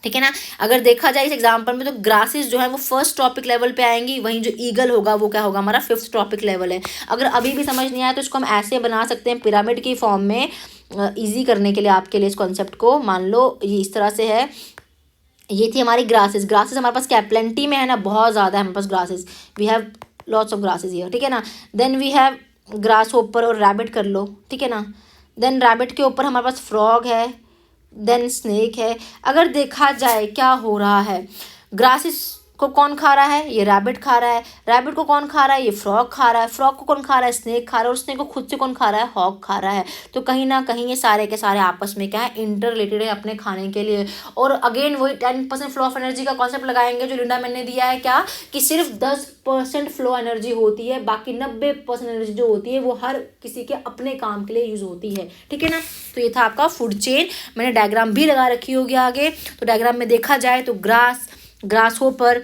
S1: ठीक है ना। अगर देखा जाए इस एग्जाम्पल में तो ग्रासेस जो है वो फर्स्ट टॉपिक लेवल पे आएंगी, वहीं जो ईगल होगा वो क्या होगा, हमारा 5th टॉपिक लेवल है। अगर अभी भी समझ नहीं आया तो इसको हम ऐसे बना सकते हैं पिरामिड की फॉर्म में, इजी करने के लिए आपके लिए इस कॉन्सेप्ट को। मान लो ये इस तरह से है, ये थी हमारी ग्रासेस हमारे पास क्या प्लेंटी में है ना, बहुत ज़्यादा है हमारे पास grasses, we have lots of grasses here, ठीक है ना। देन वी हैव ग्रास ऊपर और रैबिट कर लो, ठीक है ना। देन रैबिट के ऊपर हमारे पास फ्रॉग है, देन स्नेक है। अगर देखा जाए क्या हो रहा है, ग्रासेस को कौन खा रहा है, ये रैबिट खा रहा है। रैबिट को कौन खा रहा है, ये फ्रॉग खा रहा है। फ्रॉग को कौन खा रहा है, स्नेक खा रहा है। और स्नेक को खुद से कौन खा रहा है, हॉग खा रहा है। तो कहीं ना कहीं ये सारे के सारे आपस में क्या है, इंटर रिलेटेड है अपने खाने के लिए। और अगेन वही 10% फ्लो ऑफ एनर्जी का कॉन्सेप्ट लगाएंगे जो लिंडा मैंने दिया है, क्या कि सिर्फ 10% फ्लो एनर्जी होती है, बाकी 90% एनर्जी जो होती है वो हर किसी के अपने काम के लिए यूज होती है, ठीक है ना। तो ये था आपका फूड चेन, मैंने डायग्राम भी लगा रखी होगी आगे। तो डायग्राम में देखा जाए तो grass hopper,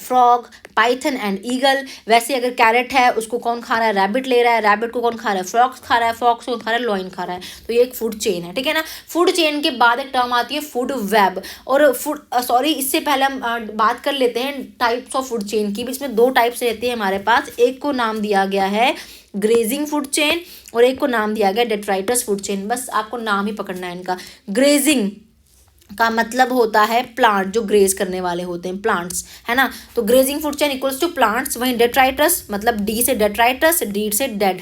S1: frog, Python and eagle. वैसे अगर कैरेट है उसको कौन खा रहा है, रैबिट ले रहा है, रैबिट को कौन खा रहा है, फ्रॉक्स खा रहा है, फ्रॉक्स को खा रहा है, लॉइन खा रहा है। तो ये एक फूड चेन है, ठीक है ना। फूड चेन के बाद एक टर्म आती है फूड वेब। और फूड सॉरी इससे पहले हम बात कर लेते हैं टाइप्स ऑफ फूड चेन की। इसमें दो टाइप्स रहती है हमारे पास, एक को नाम दिया गया है ग्रेजिंग फूड चेन और एक को नाम दिया गया डेट्राइटस फूड चेन। बस आपको नाम ही पकड़ना है इनका। ग्रेजिंग का मतलब होता है प्लांट, जो ग्रेज करने वाले होते हैं, प्लांट्स, है ना। तो grazing food chain equals to plants. वहीं डेट्राइटस मतलब डी से डेट्राइटस, डी से डेड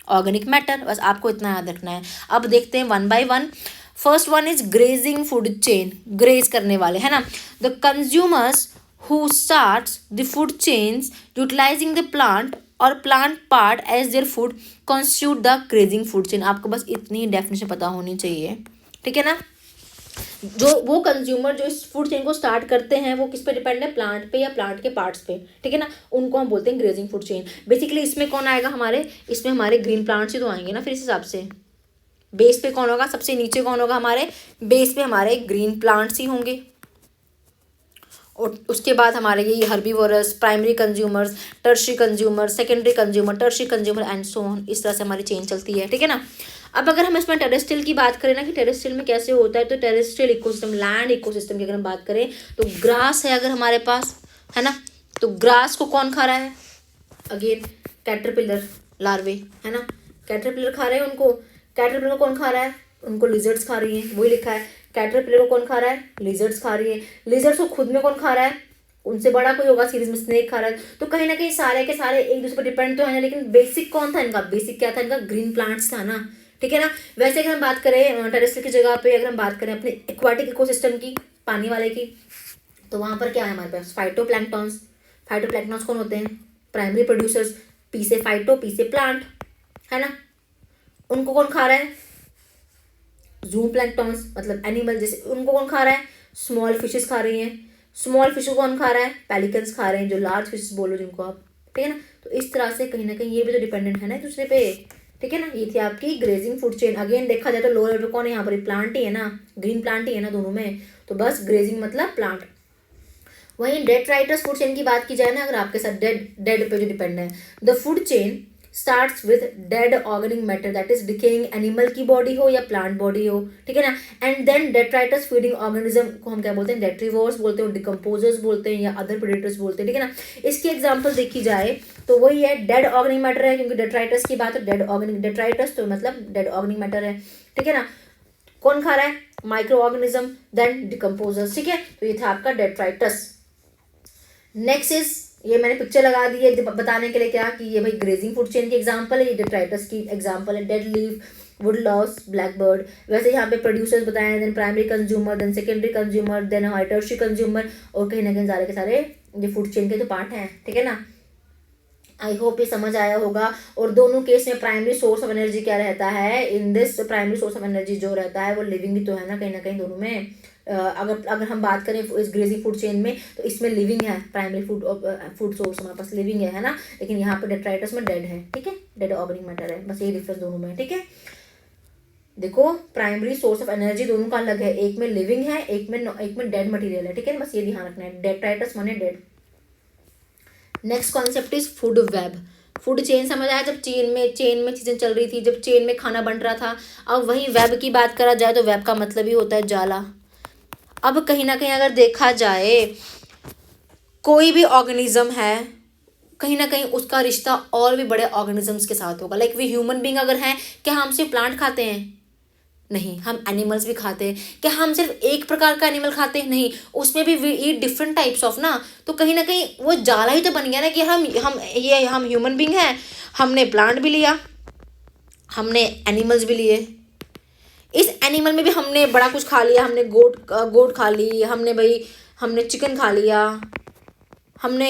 S1: ऑर्गेनिक मैटर। बस आपको इतना याद रखना है। अब देखते हैं one by one. First one is grazing food chain, graze करने वाले, है ना। The consumers who starts the food chain utilizing the plant और plant part as their food constitute the grazing food chain. आपको बस इतनी डेफिनेशन पता होनी चाहिए, ठीक है ना। जो वो कंज्यूमर जो इस फूड चेन को स्टार्ट करते हैं वो किस पे डिपेंड है, प्लांट पे या प्लांट के पार्ट्स पे, ठीक है ना। उनको हम बोलते हैं ग्रेजिंग फूड चेन। बेसिकली इसमें कौन आएगा हमारे, इसमें हमारे ग्रीन प्लांट्स ही तो आएंगे ना। फिर इस हिसाब से बेस पे कौन होगा, सबसे नीचे कौन होगा, हमारे बेस पे हमारे ग्रीन प्लांट्स ही होंगे। और उसके बाद हमारे ये herbivores, primary consumers, tertiary consumer, secondary consumer, tertiary consumer and so on. इस तरह से हमारी चेन चलती है, ठीक है ना। अब अगर हम इसमें टेरेस्ट्रियल की बात करें ना कि टेरेस्ट्रियल में कैसे होता है, तो टेरेस्ट्रियल इकोसिस्टम, लैंड इकोसिस्टम की अगर हम बात करें तो ग्रास है अगर हमारे पास, है ना। तो ग्रास को कौन खा रहा है, अगेन कैटरपिलर लार्वे, है ना। कैटरपिलर खा रहे हैं उनको। कैटरपिलर को कौन खा रहा है, उनको लिजर्ड्स खा रही हैं, वही लिखा है। कैटरपिलर को कौन खा रहा है, लिजर्ड्स खा रही है। लिजर्ड्स को खुद में कौन खा रहा है, उनसे बड़ा कोई होगा सीरीज में, स्नेक खा रहा है। तो कहीं ना कहीं सारे के सारे एक दूसरे पर डिपेंड तो है ना, लेकिन बेसिक कौन था इनका, बेसिक क्या था इनका, ग्रीन प्लांट्स था ना, ठीक है ना। वैसे अगर हम बात करें टेरेस्ट्रियल की जगह पे, अगर हम बात करें अपने एक्वाटिक इकोसिस्टम की, पानी वाले की, तो वहाँ पर क्या है हमारे पास, फाइटोप्लैंक्टन्स। फाइटोप्लैंक्टन्स कौन होते हैं, प्राइमरी प्रोड्यूसर्स, पी से फाइटो, पी से प्लांट, है ना। उनको कौन खा रहा है, जूम प्लैंक्टन्स मतलब एनिमल, जैसे उनको कौन खा रहा है, स्मॉल फिशेस खा रही हैं। स्मॉल फिश को कौन खा रहा है, पेलिकन्स खा रहे हैं, जो लार्ज फिशेस बोलो जिनको आप, ठीक है ना। तो इस तरह से कहीं ना कहीं ये भी तो डिपेंडेंट है ना एक दूसरे पे, ठीक है ना। ये थी आपकी ग्रेजिंग फूड चेन। अगेन देखा जाए तो लोअर लेवल पे कौन है, यहाँ पर प्लांट ही है ना, ग्रीन प्लांट ही है ना दोनों में। तो बस ग्रेजिंग मतलब प्लांट। वहीं डेट्राइटस फूड चेन की बात की जाए ना, अगर आपके साथ डेड पे जो डिपेंड है, the food chain starts with dead organic matter, that is decaying animal की बॉडी हो या प्लांट बॉडी हो, ठीक है ना। And then detritus feeding organism को हम क्या बोलते हैं, डेट्रीवोर्स बोलते हैं, डिकम्पोजर्स बोलते हैं या अदर प्रेडेटर्स बोलते हैं, ठीक है ना। इसकी एग्जांपल देखी जाए तो वही है, डेड ऑर्गेनिक मैटर है, क्योंकि डेट्राइटस की बात है, डेड ऑर्गेनिक, डेट्राइटस तो मतलब डेड ऑर्गेनिक मैटर है, ठीक है ना। कौन खा रहा है, माइक्रो ऑर्गेनिज्म, देन डिकम्पोजर्स, ठीक है। तो ये था आपका डेट्राइटस। नेक्स्ट इज, ये मैंने पिक्चर लगा दी है बताने के लिए क्या, कि ये भाई ग्रेजिंग फूड चेन की एग्जांपल है, ये डेट्राइटस की एग्जांपल है, dead leaf, wood louse, black bird. वैसे यहाँ पे प्रोड्यूसर्स बताए हैं, then primary consumer, then secondary consumer, then हमारे टर्शियरी कंज्यूमर, और कहीं ना कहीं सारे के सारे ये फूड चेन के तो पार्ट हैं, ठीक है ना। आई होप ये समझ आया होगा। और दोनों केस में प्राइमरी सोर्स ऑफ एनर्जी क्या रहता है, in this primary source of energy जो रहता है वो लिविंग ही तो है ना कहीं दोनों में। अगर हम बात करें इस ग्रेजिंग फूड चेन में, तो इसमें लिविंग है, प्राइमरी फूड सोर्स हमारे पास लिविंग है ना। लेकिन यहाँ पे डेट्राइटस में डेड है, ठीक है, डेड ऑर्गेनिक मैटर है, बस ये डिफरेंस दोनों में, ठीक है। देखो प्राइमरी सोर्स ऑफ एनर्जी दोनों का अलग है, एक में लिविंग है, एक में डेड मटेरियल है, ठीक है, बस ये ध्यान रखना है, डेट्राइटस माने dead. Next concept is food web. Food chain समझ आया, जब चेन में चीज़ें चल रही थी, जब चेन में खाना बन रहा था। अब वहीं वेब की बात करा जाए तो वेब का मतलब ही होता है जाला। अब कहीं ना कहीं अगर देखा जाए, कोई भी ऑर्गेनिज्म है, कहीं ना कहीं उसका रिश्ता और भी बड़े ऑर्गेनिजम्स के साथ होगा। लाइक वी ह्यूमन बींग अगर हैं, क्या हम सिर्फ प्लांट खाते हैं, नहीं, हम एनिमल्स भी खाते हैं। क्या हम सिर्फ एक प्रकार का एनिमल खाते हैं, नहीं, उसमें भी we eat different types of ना। तो कहीं ना कहीं वो जाला ही तो बन गया ना, कि हम ह्यूमन बींग हैं, हमने प्लांट भी लिया, हमने एनिमल्स भी लिए। इस एनिमल में भी हमने बड़ा कुछ खा लिया, हमने गोट खा ली, हमने चिकन खा लिया, हमने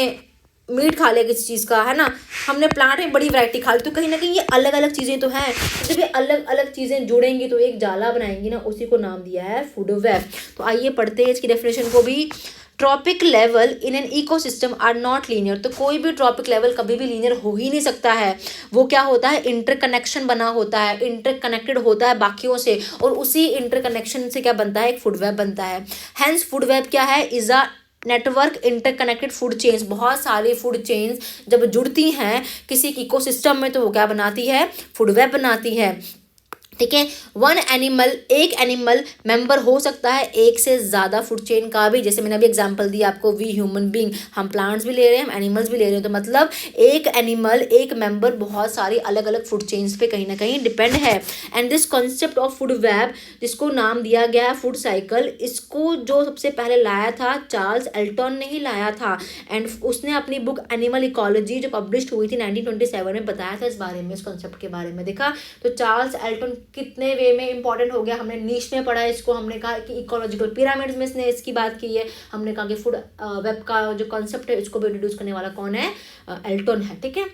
S1: मीट खा लिया किसी चीज़ का, है ना। हमने प्लांट में बड़ी वैरायटी खा ली। तो कहीं ना कहीं ये अलग अलग चीज़ें तो हैं। तो जब ये अलग अलग चीज़ें जुड़ेंगी तो एक जाला बनाएंगी ना, उसी को नाम दिया है फूड वेब। तो आइए पढ़ते हैं इसकी डेफिनेशन को भी। Trophic level in an ecosystem are not linear. तो कोई भी ट्रॉपिक लेवल कभी भी लीनियर हो ही नहीं सकता है। वो क्या होता है, इंटरकनेक्शन बना होता है, इंटरकनेक्टेड होता है बाकियों से, और उसी इंटरकनेक्शन से क्या बनता है, एक फूड वेब बनता है। हैंस फूड वेब क्या है, is a network interconnected food chains, बहुत सारी फूड चेन्स जब जुड़ती हैं किसी इकोसिस्टम में तो वो क्या बनाती है, फूड वेब बनाती है। ठीक है, एक एनिमल मेंबर हो सकता है एक से ज़्यादा फूड चेन का भी, जैसे मैंने अभी एग्जांपल दिया आपको, वी ह्यूमन बीइंग, हम प्लांट्स भी ले रहे हैं, हम एनिमल्स भी ले रहे हैं, तो मतलब एक एनिमल, एक मेंबर बहुत सारी अलग अलग फूड चेन्स पे कहीं ना कहीं डिपेंड है। And this concept of food web, जिसको नाम दिया गया है फूड साइकिल, इसको जो सबसे पहले लाया था चार्ल्स एल्टन ने ही लाया था। एंड उसने अपनी बुक एनिमल इकोलॉजी जो पब्लिश हुई थी 1927 में बताया था इस बारे में, इस कॉन्सेप्ट के बारे में। देखा तो चार्ल्स एल्टन कितने वे में इंपॉर्टेंट हो गया, हमने नीश में पढ़ा इसको, हमने कहा कि इकोलॉजिकल पिरामिड्स में इसने इसकी बात की है, हमने कहा कि फूड वेब का जो कॉन्सेप्ट है इसको भी इंट्रोड्यूस करने वाला कौन है, एल्टन है। ठीक है,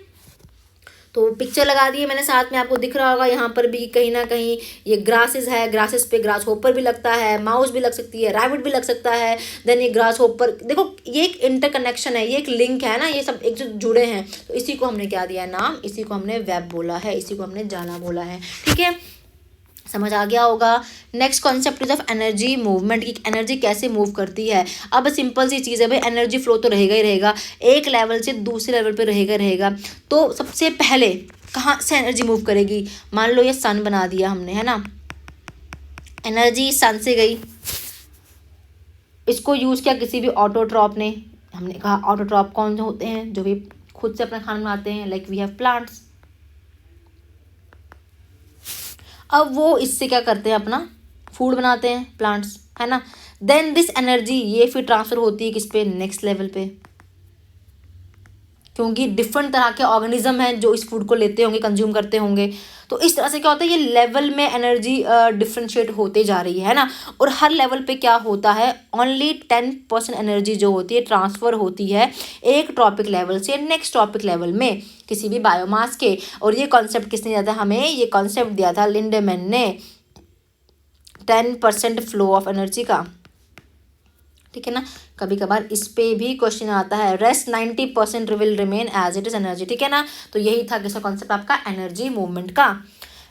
S1: तो पिक्चर लगा दी है मैंने साथ में, आपको दिख रहा होगा यहाँ पर भी कहीं ना कहीं ये ग्रासेस है, ग्रासेस पे ग्रास होपर भी लगता है, माउस भी लग सकती है, रैबिट भी लग सकता है। देन ये ग्रास होपर, देखो ये एक इंटरकनेक्शन है, ये एक लिंक है ना, ये सब एक जो जुड़े हैं, तो इसी को हमने क्या दिया नाम, इसी को हमने वेब बोला है, इसी को हमने जाला बोला है। ठीक है, समझ आ गया होगा। Next concept is of energy movement, की एनर्जी कैसे मूव करती है। अब सिंपल सी चीज़ है भाई, एनर्जी फ्लो तो रहेगा ही रहेगा, एक लेवल से दूसरे लेवल पे रहेगा। तो सबसे पहले कहाँ से एनर्जी मूव करेगी, मान लो ये सन बना दिया हमने, है ना, एनर्जी सन से गई, इसको यूज़ किया किसी भी ऑटोट्रॉप ने, हमने कहा ऑटोट्रॉप कौन से होते हैं, जो भी खुद से अपना खाना बनाते हैं, लाइक वी हैव प्लांट्स। अब वो इससे क्या करते हैं, अपना फूड बनाते हैं प्लांट्स, है ना। देन दिस एनर्जी ये फिर ट्रांसफर होती है किस पे, नेक्स्ट लेवल पे, क्योंकि डिफरेंट तरह के ऑर्गेनिज्म हैं जो इस फूड को लेते होंगे, कंज्यूम करते होंगे। तो इस तरह से क्या होता है, ये लेवल में एनर्जी डिफ्रेंशिएट होते जा रही है ना। और हर लेवल पे क्या होता है, ओनली 10% एनर्जी जो होती है ट्रांसफ़र होती है एक ट्रॉपिक लेवल से नेक्स्ट ट्रॉपिक लेवल में किसी भी बायोमास के। और ये कॉन्सेप्ट किसने दिया था हमें, ये कॉन्सेप्ट दिया था लिंडेमैन ने, 10% फ्लो ऑफ एनर्जी का। ठीक है ना, कभी कभार इस पे भी क्वेश्चन आता है, rest 90% will remain as it is energy. ठीक है ना, तो यही था किसका कॉन्सेप्ट आपका, एनर्जी मूवमेंट का।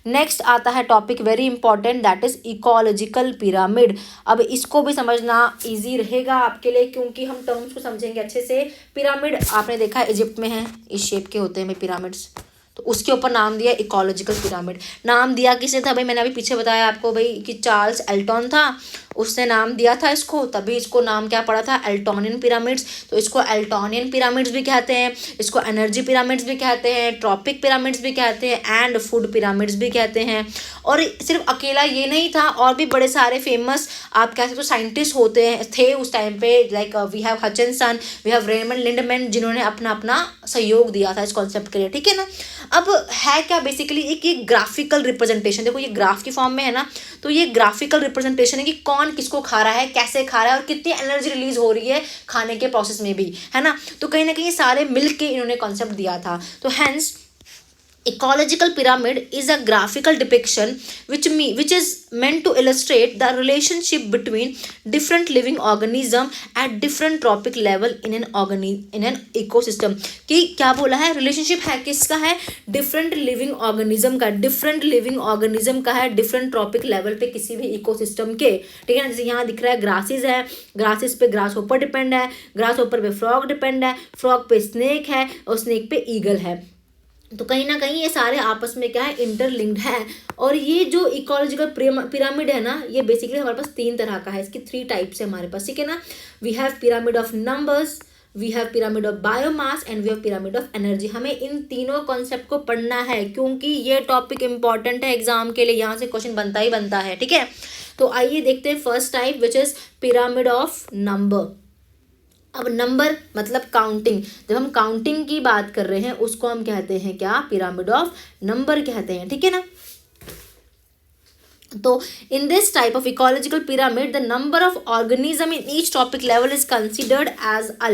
S1: नेक्स्ट आता है topic very important, that is ecological pyramid. अब इसको भी समझना इजी रहेगा आपके लिए, क्योंकि हम टर्म्स को समझेंगे अच्छे से। पिरामिड आपने देखा इजिप्ट में है, इस शेप के होते हैं पिरामिड्स, तो उसके ऊपर नाम दिया इकोलॉजिकल पिरामिड। नाम दिया किसने था भाई, मैंने अभी पीछे बताया आपको भाई कि चार्ल्स एल्टन था, उसने नाम दिया था इसको, तभी इसको नाम क्या पड़ा था, एल्टोनियन पिरामिड्स। तो इसको एल्टोनियन पिरामिड्स भी कहते हैं, इसको एनर्जी पिरामिड्स भी कहते हैं, ट्रॉपिक पिरामिड्स भी कहते हैं, एंड फूड पिरामिड्स भी कहते हैं। और सिर्फ अकेला ये नहीं था, और भी बड़े सारे फेमस आप कह सकते हो साइंटिस्ट होते हैं थे उस टाइम पे, like we have Hutchinson, we have Raymond Lindeman, जिन्होंने अपना अपना सहयोग दिया था इस कॉन्सेप्ट के लिए। ठीक है ना, अब है क्या बेसिकली एक ये ग्राफिकल रिप्रेजेंटेशन, देखो ये ग्राफ की फॉर्म में है ना, तो ये ग्राफिकल रिप्रेजेंटेशन है कि कौन किसको खा रहा है, कैसे खा रहा है, और कितनी एनर्जी रिलीज हो रही है खाने के प्रोसेस में भी, है ना। तो कहीं ना कहीं सारे मिलके इन्होंने कॉन्सेप्ट दिया था। तो hence ecological pyramid is a graphical depiction which is meant to illustrate the relationship between different living organism at different trophic level in an ecosystem। कि क्या बोला है, रिलेशनशिप है किसका है, डिफरेंट लिविंग ऑर्गेनिज्म का, डिफरेंट लिविंग ऑर्गेनिज्म का है डिफरेंट ट्रॉपिक लेवल पे किसी भी इकोसिस्टम के। ठीक है ना, जैसे यहाँ दिख रहा है ग्रासेस है, ग्रासेस पे ग्रास होपर डिपेंड है, ग्रास होपर पे फ्रॉग डिपेंड है, फ्रॉग पे स्नेक है, और स्नेक पे ईगल है। तो कहीं ना कहीं ये सारे आपस में क्या है, इंटरलिंक्ड है। और ये जो इकोलॉजिकल पिरामिड है ना, ये बेसिकली हमारे पास 3 तरह का है, इसकी 3 टाइप्स है हमारे पास। ठीक है ना, we have pyramid of numbers, we have pyramid of biomass, and we have pyramid of energy. हमें इन तीनों कॉन्सेप्ट को पढ़ना है, क्योंकि ये टॉपिक इंपॉर्टेंट है एग्जाम के लिए, यहाँ से क्वेश्चन बनता ही बनता है। ठीक है, तो आइए देखते हैं first type which is pyramid of number. अब नंबर मतलब काउंटिंग, जब हम काउंटिंग की बात कर रहे हैं उसको हम कहते हैं क्या, पिरामिड ऑफ नंबर कहते हैं। ठीक है ना, तो in this type of ecological pyramid the number of organism in each trophic level is considered as a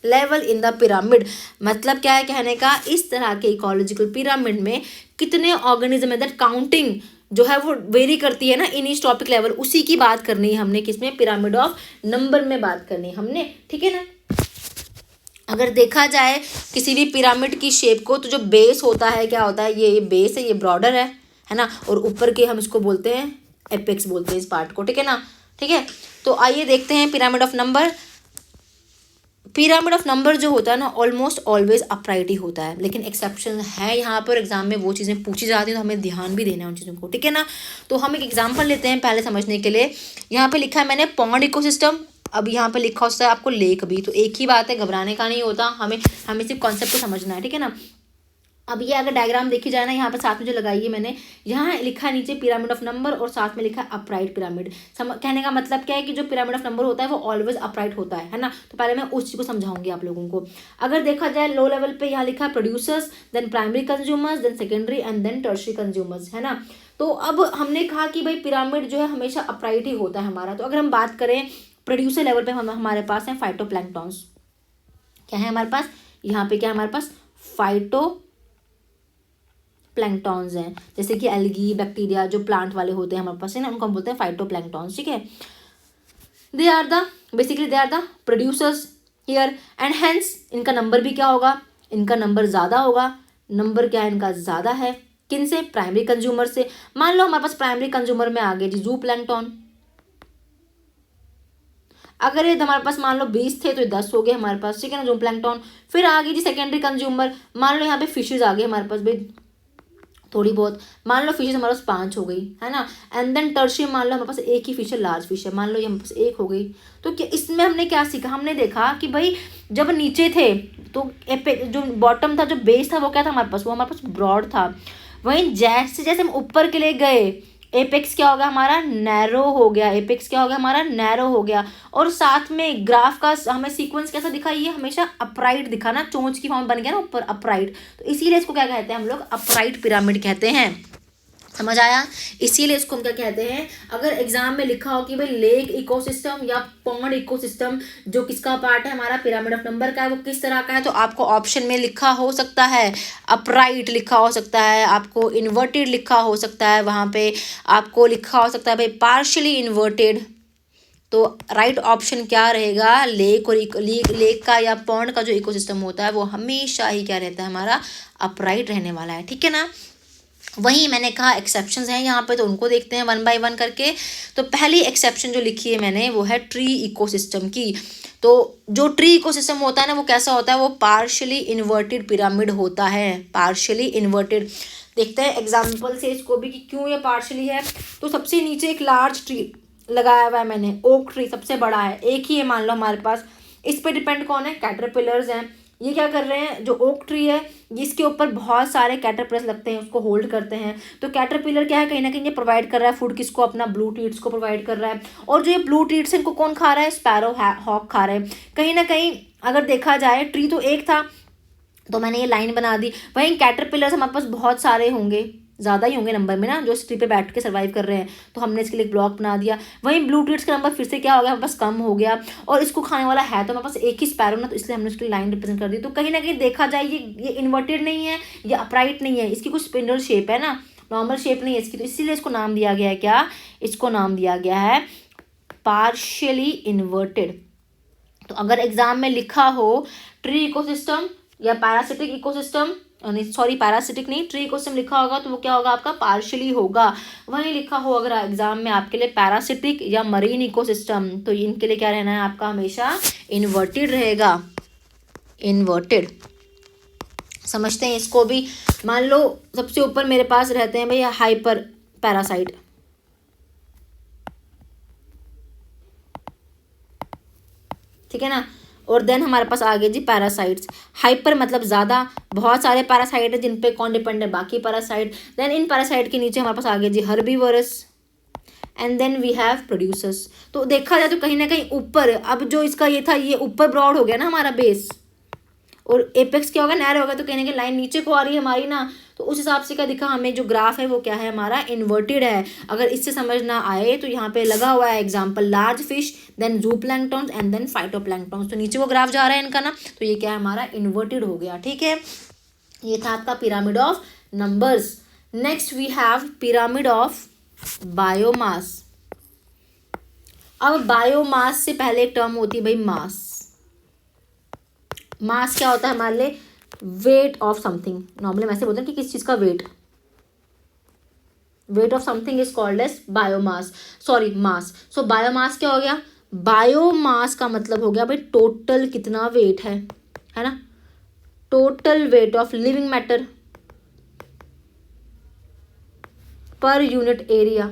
S1: level in the pyramid. मतलब क्या है कहने का, इस तरह के इकोलॉजिकल पिरामिड में कितने ऑर्गेनिज्म है, दैट काउंटिंग जो है वो वेरी करती है ना इन ईच टॉपिक लेवल, उसी की बात करनी है हमने, किसमें, पिरामिड ऑफ नंबर में बात करनी है हमने। ठीक है ना, अगर देखा जाए किसी भी पिरामिड की शेप को, तो जो बेस होता है क्या होता है, ये बेस है, ये ब्रॉडर है ना, और ऊपर के हम इसको बोलते हैं एपेक्स बोलते हैं इस पार्ट को। ठीक है ना, ठीक है। तो आइए देखते हैं pyramid of number. Pyramid of number जो होता है ना ऑलमोस्ट ऑलवेज अपराइट ही होता है, लेकिन एक्सेप्शन है यहाँ पर, एग्जाम में वो चीज़ें पूछी जाती हैं तो हमें ध्यान भी देना है उन चीज़ों को, ठीक है ना। तो हम एक एग्जाम्पल लेते हैं पहले समझने के लिए। यहाँ पे लिखा है मैंने पॉन्ड इकोसिस्टम, अब यहाँ पे लिखा होता है आपको लेक भी, तो एक ही बात है, घबराने का नहीं होता, हमें हमें सिर्फ कॉन्सेप्ट को समझना है, ठीक है ना। अब ये अगर डायग्राम देखी जाए ना, यहाँ पर साथ में जो लगाई है मैंने, यहाँ लिखा है नीचे पिरामिड ऑफ नंबर और साथ में लिखा है अपराइट पिरामिड। कहने का मतलब क्या है कि जो पिरामिड ऑफ नंबर होता है वो ऑलवेज अपराइट होता है ना। तो पहले मैं उस चीज़ को समझाऊंगी आप लोगों को। अगर देखा जाए लो लेवल पे यहाँ लिखा है producers, then primary consumers, then secondary and then tertiary consumers, है ना। तो अब हमने कहा कि भाई पिरामिड जो है हमेशा अपराइट ही होता है हमारा। तो अगर हम बात करें प्रोड्यूसर लेवल पे, हमारे पास है फाइटोप्लैंक्टॉन्स। क्या है हमारे पास, यहाँ पे क्या है हमारे पास, फाइटो प्लैंक्टॉन्स हैं, जैसे कि एल्गी, बैक्टीरिया जो प्लांट वाले होते हैं हमारे पास है ना, उनको हम बोलते हैं फाइटोप्लैंक्टॉन्स, ठीक है। They are the producers here and hence इनका नंबर भी क्या होगा, इनका नंबर ज़्यादा होगा। नंबर क्या है इनका, ज़्यादा है। किन से, प्राइमरी कंज्यूमर से। मान लो हमारे पास प्राइमरी कंज्यूमर में आ गए जी जू प्लैंक्टॉन, अगर ये हमारे पास मान लो 20 थे तो 10 हो गए हमारे पास, ठीक है ना, जू प्लैंक्टॉन। फिर आ गई जी सेकेंडरी कंज्यूमर, मान लो यहाँ पे फिशेज आ गए हमारे पास भाई थोड़ी बहुत, मान लो फिशेज हमारे पास 5 हो गई, है ना। एंड देन टर्शी मान लो हमारे पास एक ही फिश है, लार्ज फिश है, मान लो ये हमारे पास एक हो गई। तो क्या इसमें हमने क्या सीखा, हमने देखा कि भाई जब नीचे थे तो जो बॉटम था, जो बेस था वो क्या था हमारे पास, वो हमारे पास ब्रॉड था। वहीं जैसे जैसे हम ऊपर के लिए गए, एपेक्स क्या हो गया हमारा, नैरो हो गया, एपेक्स क्या हो गया हमारा, नैरो हो गया। और साथ में ग्राफ का हमें सीक्वेंस कैसा दिखा, ये हमेशा अपराइट दिखा ना, चोंच की फॉर्म बन गया ना ऊपर अपराइट, तो इसीलिए इसको क्या कहते हैं हम लोग, अपराइट पिरामिड कहते हैं। समझ आया, इसीलिए इसको हम क्या कहते हैं। अगर एग्जाम में लिखा हो कि भाई लेक इकोसिस्टम या पॉन्ड इकोसिस्टम जो किसका पार्ट है हमारा, पिरामिड ऑफ नंबर का है, वो किस तरह का है, तो आपको ऑप्शन में लिखा हो सकता है अपराइट लिखा हो सकता है, आपको इन्वर्टेड लिखा हो सकता है, वहाँ पे आपको लिखा हो सकता है भाई पार्शली इन्वर्टेड। तो राइट ऑप्शन क्या रहेगा, लेक और लेक का या पॉन्ड का जो इकोसिस्टम होता है वो हमेशा ही क्या रहता है हमारा, अपराइट रहने वाला है, ठीक है ना। वहीं मैंने कहा एक्सेप्शंस हैं यहाँ पे, तो उनको देखते हैं वन बाय वन करके। तो पहली एक्सेप्शन जो लिखी है मैंने वो है ट्री इकोसिस्टम की। तो जो ट्री इकोसिस्टम होता है ना वो कैसा होता है, वो पार्शियली इन्वर्टेड पिरामिड होता है, पार्शियली इन्वर्टेड। देखते हैं एग्जाम्पल से इसको भी कि क्यों ये पार्शियली है। तो सबसे नीचे एक लार्ज ट्री लगाया हुआ है मैंने, ओक ट्री सबसे बड़ा है, एक ही है मान लो हमारे पास। इस पे डिपेंड कौन है, कैटरपिलर्स हैं। ये क्या कर रहे हैं, जो ओक ट्री है जिसके ऊपर बहुत सारे कैटरपिलर्स लगते हैं, उसको होल्ड करते हैं। तो कैटरपिलर क्या है, कहीं ना कहीं ये प्रोवाइड कर रहा है फूड, किसको, अपना ब्लू टीट्स को प्रोवाइड कर रहा है। और जो ये ब्लू टीट्स है इनको कौन खा रहा है, स्पैरो हॉक खा रहे हैं। कहीं ना कहीं अगर देखा जाए ट्री तो एक था तो मैंने ये लाइन बना दी, वहीं कैटरपिलर्स हमारे पास बहुत सारे होंगे, ज़्यादा ही होंगे नंबर में ना, जो इस ट्री पे बैठ के सर्वाइव कर रहे हैं, तो हमने इसके लिए एक ब्लॉक बना दिया। वहीं ब्लू टीट्स का नंबर फिर से क्या हो गया, हमारे पास कम हो गया, और इसको खाने वाला है तो हमारे पास एक ही स्पैरो ना, तो इसलिए हमने उसकी लाइन रिप्रेजेंट कर दी। तो कहीं ना कहीं देखा जाए ये इन्वर्टेड नहीं है, ये अपराइट नहीं है, इसकी कुछ स्पिंडल शेप है ना, नॉर्मल शेप नहीं है इसकी, तो इसीलिए इसको नाम दिया गया है क्या, इसको नाम दिया गया है पार्शियली इन्वर्टेड। तो अगर एग्जाम में लिखा हो ट्री इकोसिस्टम या पैरासिटिक इकोसिस्टम, नहीं सॉरी पैरासिटिक नहीं, ट्री इकोसिस्टम लिखा होगा तो वो क्या होगा आपका, पार्शियली होगा। वहीं लिखा हो अगर एग्जाम में आपके लिए पैरासिटिक या मरीन इकोसिस्टम, तो इनके लिए क्या रहना है आपका, हमेशा इन्वर्टेड रहेगा, इन्वर्टेड। समझते हैं इसको भी। मान लो सबसे ऊपर मेरे पास रहते हैं भैया हाइपर पैरासाइट, ठीक है ना, और देन हमारे पास आ गए जी पैरासाइट्स। हाइपर मतलब ज़्यादा, बहुत सारे पैरासाइट है जिन पे कौन डिपेंड है, बाकी पैरासाइट। देन इन पैरासाइट के नीचे हमारे पास आ गए जी herbivores, and then we have producers. तो देखा जाए तो कहीं ना कहीं ऊपर, अब जो इसका ये था ये ऊपर ब्रॉड हो गया ना हमारा बेस, और एपेक्स क्या होगा, नैरो होगा, तो कहीं ना कहीं लाइन नीचे को आ रही है हमारी ना, तो उस हिसाब से क्या दिखा हमें, जो ग्राफ है वो क्या है हमारा, इन्वर्टेड है। अगर इससे समझ ना आए तो यहाँ पे लगा हुआ है एग्जाम्पल, लार्ज फिश, देन जू प्लैंक्टॉन्स एंड देन फाइटोप्लैंक्टॉन्स, तो नीचे वो ग्राफ जा रहा है इनका ना, तो ये क्या है हमारा, इन्वर्टेड हो गया, ठीक है। ये था आपका pyramid of numbers. Next we have pyramid of biomass. अब बायोमास से पहले एक टर्म होती है भाई मास। मास क्या होता है हमारे लिए, वेट ऑफ समथिंग, नॉर्मली हम ऐसे बोलते हैं कि किस चीज़ का weight, weight of something is called as biomass, sorry mass. So biomass क्या हो गया, बायोमास का मतलब हो गया भाई टोटल कितना वेट है ना, total weight of living matter per unit area,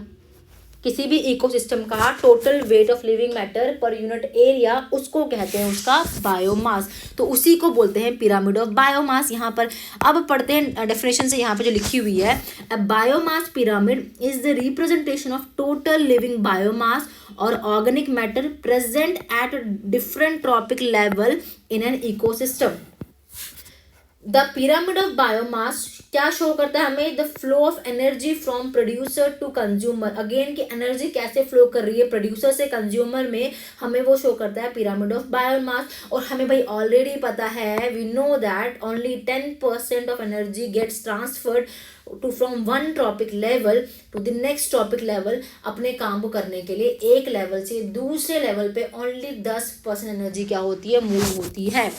S1: किसी भी इकोसिस्टम का total weight of living matter per unit area, उसको कहते हैं उसका बायोमास। तो उसी को बोलते हैं पिरामिड ऑफ बायोमास। यहाँ पर अब पढ़ते हैं डेफिनेशन से, यहाँ पे जो लिखी हुई है, a biomass pyramid is the representation of total living biomass और organic matter present at different trophic level in an ecosystem. The pyramid of biomass क्या शो करता है हमें, the flow of energy from producer to consumer, again की energy कैसे flow कर रही है प्रोड्यूसर से कंज्यूमर में, हमें वो शो करता है पिरामिड ऑफ बायोमास। और हमें भाई ऑलरेडी पता है, we know that only 10% of energy gets transferred to from one trophic level to the next trophic level. अपने काम को करने के लिए एक लेवल से दूसरे लेवल पे ओनली 10% एनर्जी क्या होती है, मूव होती है।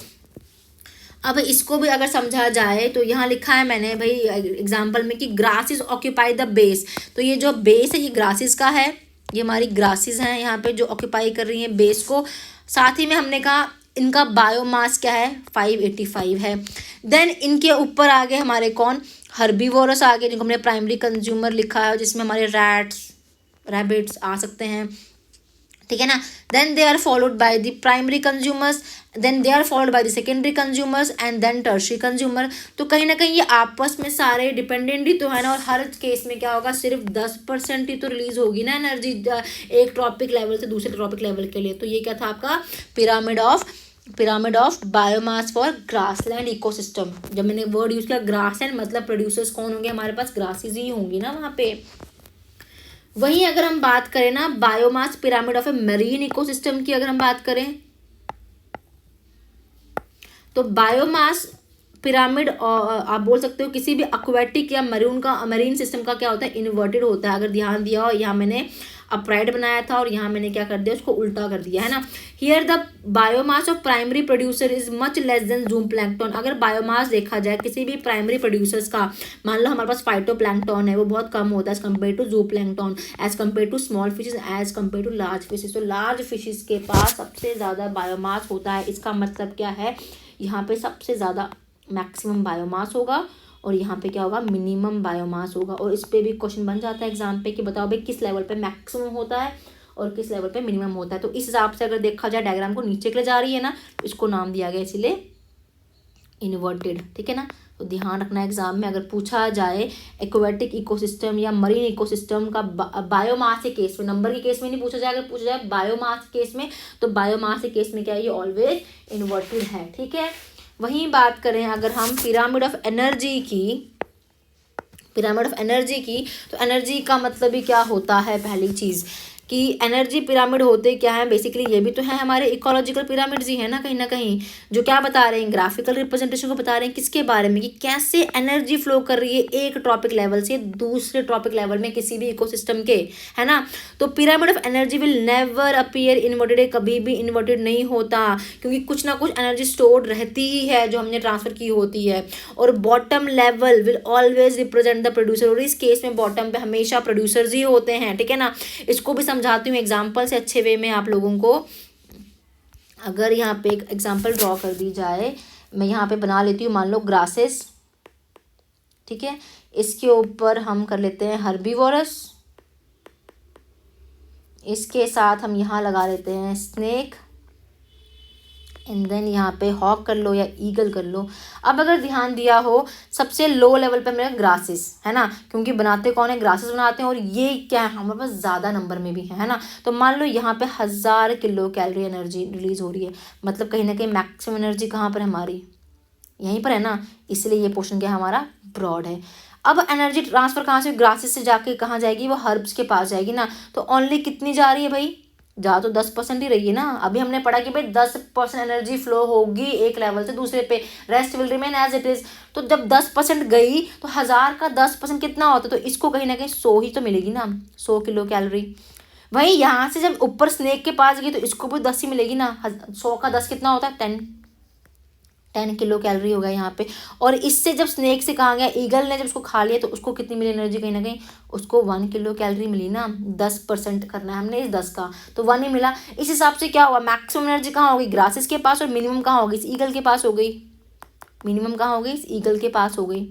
S1: अब इसको भी अगर समझा जाए तो यहाँ लिखा है मैंने भाई एग्जाम्पल में कि ग्रासेस ऑक्यूपाई द बेस, तो ये जो बेस है ये ग्रासेस का है, ये हमारी ग्रासेस हैं यहाँ पे जो ऑक्यूपाई कर रही हैं बेस को। साथ ही में हमने कहा इनका बायोमास क्या है, 585 है। देन इनके ऊपर आगे हमारे कौन, हर्बीवोरस आगे, जिनको हमने प्राइमरी कंज्यूमर लिखा है, जिसमें हमारे रैट्स रैबिट्स आ सकते हैं, ठीक है ना। Then they are followed by the primary consumers, then they are followed by the secondary consumers and then tertiary consumer. तो कहीं ना कहीं ये आपस में सारे डिपेंडेंट ही तो है ना, और हर केस में क्या होगा, सिर्फ 10% ही तो रिलीज होगी ना एनर्जी एक ट्रॉपिक लेवल से दूसरे ट्रॉपिक लेवल के लिए। तो ये क्या था आपका pyramid of biomass for grassland ecosystem. जब मैंने वर्ड यूज किया ग्रासलैंड, मतलब प्रोड्यूसर्स कौन होंगे, हमारे पास ग्रासेस ही होंगी ना वहाँ पे। वहीं अगर हम बात करें ना biomass pyramid of A marine ecosystem की, अगर हम बात करें तो बायोमास पिरामिड आप बोल सकते हो किसी भी एक्वेटिक या मरीन सिस्टम का क्या होता है, इन्वर्टेड होता है। अगर ध्यान दिया हो, यहाँ मैंने अपराइट बनाया था और यहाँ मैंने क्या कर दिया, उसको उल्टा कर दिया है ना। Here the biomass of primary producer is much less than zoom plankton. अगर बायोमास देखा जाए किसी भी प्राइमरी प्रोड्यूसर्स का, मान लो हमारे पास फाइटो प्लैंक्टन है, वो बहुत कम होता है as compare to zooplankton, as compare to small fishes, as compare to large fishes. तो लार्ज फिशेज के पास सबसे ज़्यादा बायोमास होता है। इसका मतलब क्या है, यहाँ पे सबसे ज़्यादा मैक्सिमम बायोमास होगा और यहाँ पे क्या होगा, मिनिमम बायोमास होगा। और इस पे भी क्वेश्चन बन जाता है एग्जाम पे कि बताओ भाई किस लेवल पे मैक्सिमम होता है और किस लेवल पे मिनिमम होता है। तो इस हिसाब से अगर देखा जाए डायग्राम को नीचे के लिए जा रही है ना, तो इसको नाम दिया गया इसीलिए इन्वर्टेड, ठीक है ना। तो ध्यान रखना एग्जाम में अगर पूछा जाए एक्वेटिक इकोसिस्टम या मरीन इकोसिस्टम का बायोमास के केस में, नंबर के केस में नहीं पूछा जाए, अगर पूछा जाए बायोमास के केस में, तो बायोमास के केस में क्या है, ये ऑलवेज इन्वर्टेड है, ठीक है। वहीं बात करें अगर हम पिरामिड ऑफ एनर्जी की, तो एनर्जी का मतलब ही क्या होता है, पहली चीज़ कि एनर्जी पिरामिड होते क्या है, बेसिकली ये भी तो है हमारे इकोलॉजिकल पिरामिड्स ही है ना कहीं, जो क्या बता रहे हैं, ग्राफिकल रिप्रेजेंटेशन को बता रहे हैं किसके बारे में, कि कैसे एनर्जी फ्लो कर रही है एक ट्रॉपिक लेवल से दूसरे ट्रॉपिक लेवल में किसी भी इकोसिस्टम के, है ना। तो pyramid of energy will never appear inverted, कभी भी इन्वर्टेड नहीं होता, क्योंकि कुछ ना कुछ एनर्जी स्टोर्ड रहती ही है जो हमने ट्रांसफर की होती है। और bottom level will always represent the producer, और इस केस में बॉटम पे हमेशा प्रोड्यूसर्स ही होते हैं, ठीक है ना। इसको भी समझाती हूँ एग्जाम्पल से अच्छे वे में आप लोगों को। अगर यहाँ पे एक एग्जाम्पल ड्रॉ कर दी जाए, मैं यहाँ पे बना लेती हूँ, मान लो ग्रासेस, ठीक है, इसके ऊपर हम कर लेते हैं हर्बीवोरस, इसके साथ हम यहाँ लगा लेते हैं स्नेक, एंड देन यहाँ पे हॉक कर लो या ईगल कर लो। अब अगर ध्यान दिया हो सबसे लो लेवल पे मेरा ग्रासेस है ना, क्योंकि बनाते कौन है, ग्रासेस बनाते हैं, और ये क्या है हमारे पास ज़्यादा नंबर में भी है ना। तो मान लो यहाँ पे 1000 किलो कैलोरी एनर्जी रिलीज हो रही है, मतलब कहीं ना कहीं मैक्सिमम एनर्जी कहाँ पर है हमारी, यहीं पर है ना, इसलिए ये पोर्शन क्या हमारा ब्रॉड है। अब एनर्जी ट्रांसफर कहाँ से, ग्रासेस से जाके कहाँ जाएगी, वो हर्ब्स के पास जाएगी ना। तो ओनली कितनी जा रही है भाई, जा तो 10% ही रही है ना। अभी हमने पढ़ा कि भाई 10% एनर्जी फ्लो होगी एक लेवल से दूसरे पे, rest will remain as it is. तो जब 10% गई तो 1000 का 10% कितना होता है, तो इसको कहीं ना कहीं 100 ही तो मिलेगी ना, 100 किलो कैलोरी। वहीं यहाँ से जब ऊपर स्नेक के पास गई तो इसको भी 10 ही मिलेगी ना, 100 का 10 कितना होता है, 10, 10 किलो कैलोरी हो गया यहाँ पे। और इससे जब स्नेक से कहा गया, ईगल ने जब उसको खा लिया तो उसको कितनी मिली एनर्जी, कहीं ना कहीं उसको 1 किलो कैलोरी मिली ना। 10% करना है हमने इस 10 का, तो 1 ही मिला। इस हिसाब से क्या हुआ, मैक्सिमम एनर्जी कहाँ होगी, ग्रासेस के पास, और मिनिमम कहाँ होगी, इस ईगल के पास हो गई। मिनिमम कहाँ हो गई, इस ईगल के पास हो गई।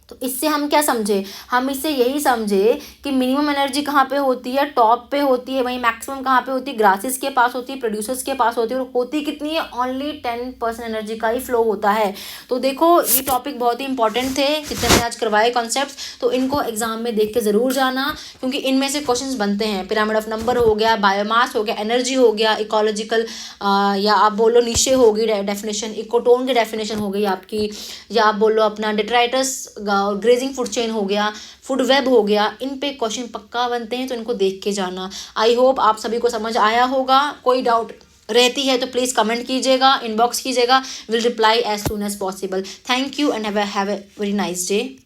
S1: तो इससे हम क्या समझे, हम इससे यही समझे कि मिनिमम एनर्जी कहाँ पे होती है, टॉप पे होती है, वहीं मैक्सिमम कहाँ पे होती है, ग्रासेस के पास होती है, प्रोड्यूसर्स के पास होती है। और होती कितनी है, ओनली 10% एनर्जी का ही फ्लो होता है। तो देखो ये टॉपिक बहुत ही इंपॉर्टेंट थे जितने मैंने आज करवाए कॉन्सेप्ट, तो इनको एग्जाम में देख के ज़रूर जाना, क्योंकि इनमें से क्वेश्चन बनते हैं। पिरामिड ऑफ नंबर हो गया, बायोमास हो गया, एनर्जी हो गया, इकोलॉजिकल या आप बोलो नीशे होगी डेफिनेशन, इकोटोन की डेफिनेशन हो गई आपकी, या आप बोलो अपना डेट्राइटस और ग्रेजिंग फूड चेन हो गया, फूड वेब हो गया। इन पे क्वेश्चन पक्का बनते हैं, तो इनको देख के जाना। आई होप आप सभी को समझ आया होगा। कोई डाउट रहती है तो प्लीज़ कमेंट कीजिएगा, इनबॉक्स कीजिएगा, will reply as soon as possible. Thank you and have a very nice day.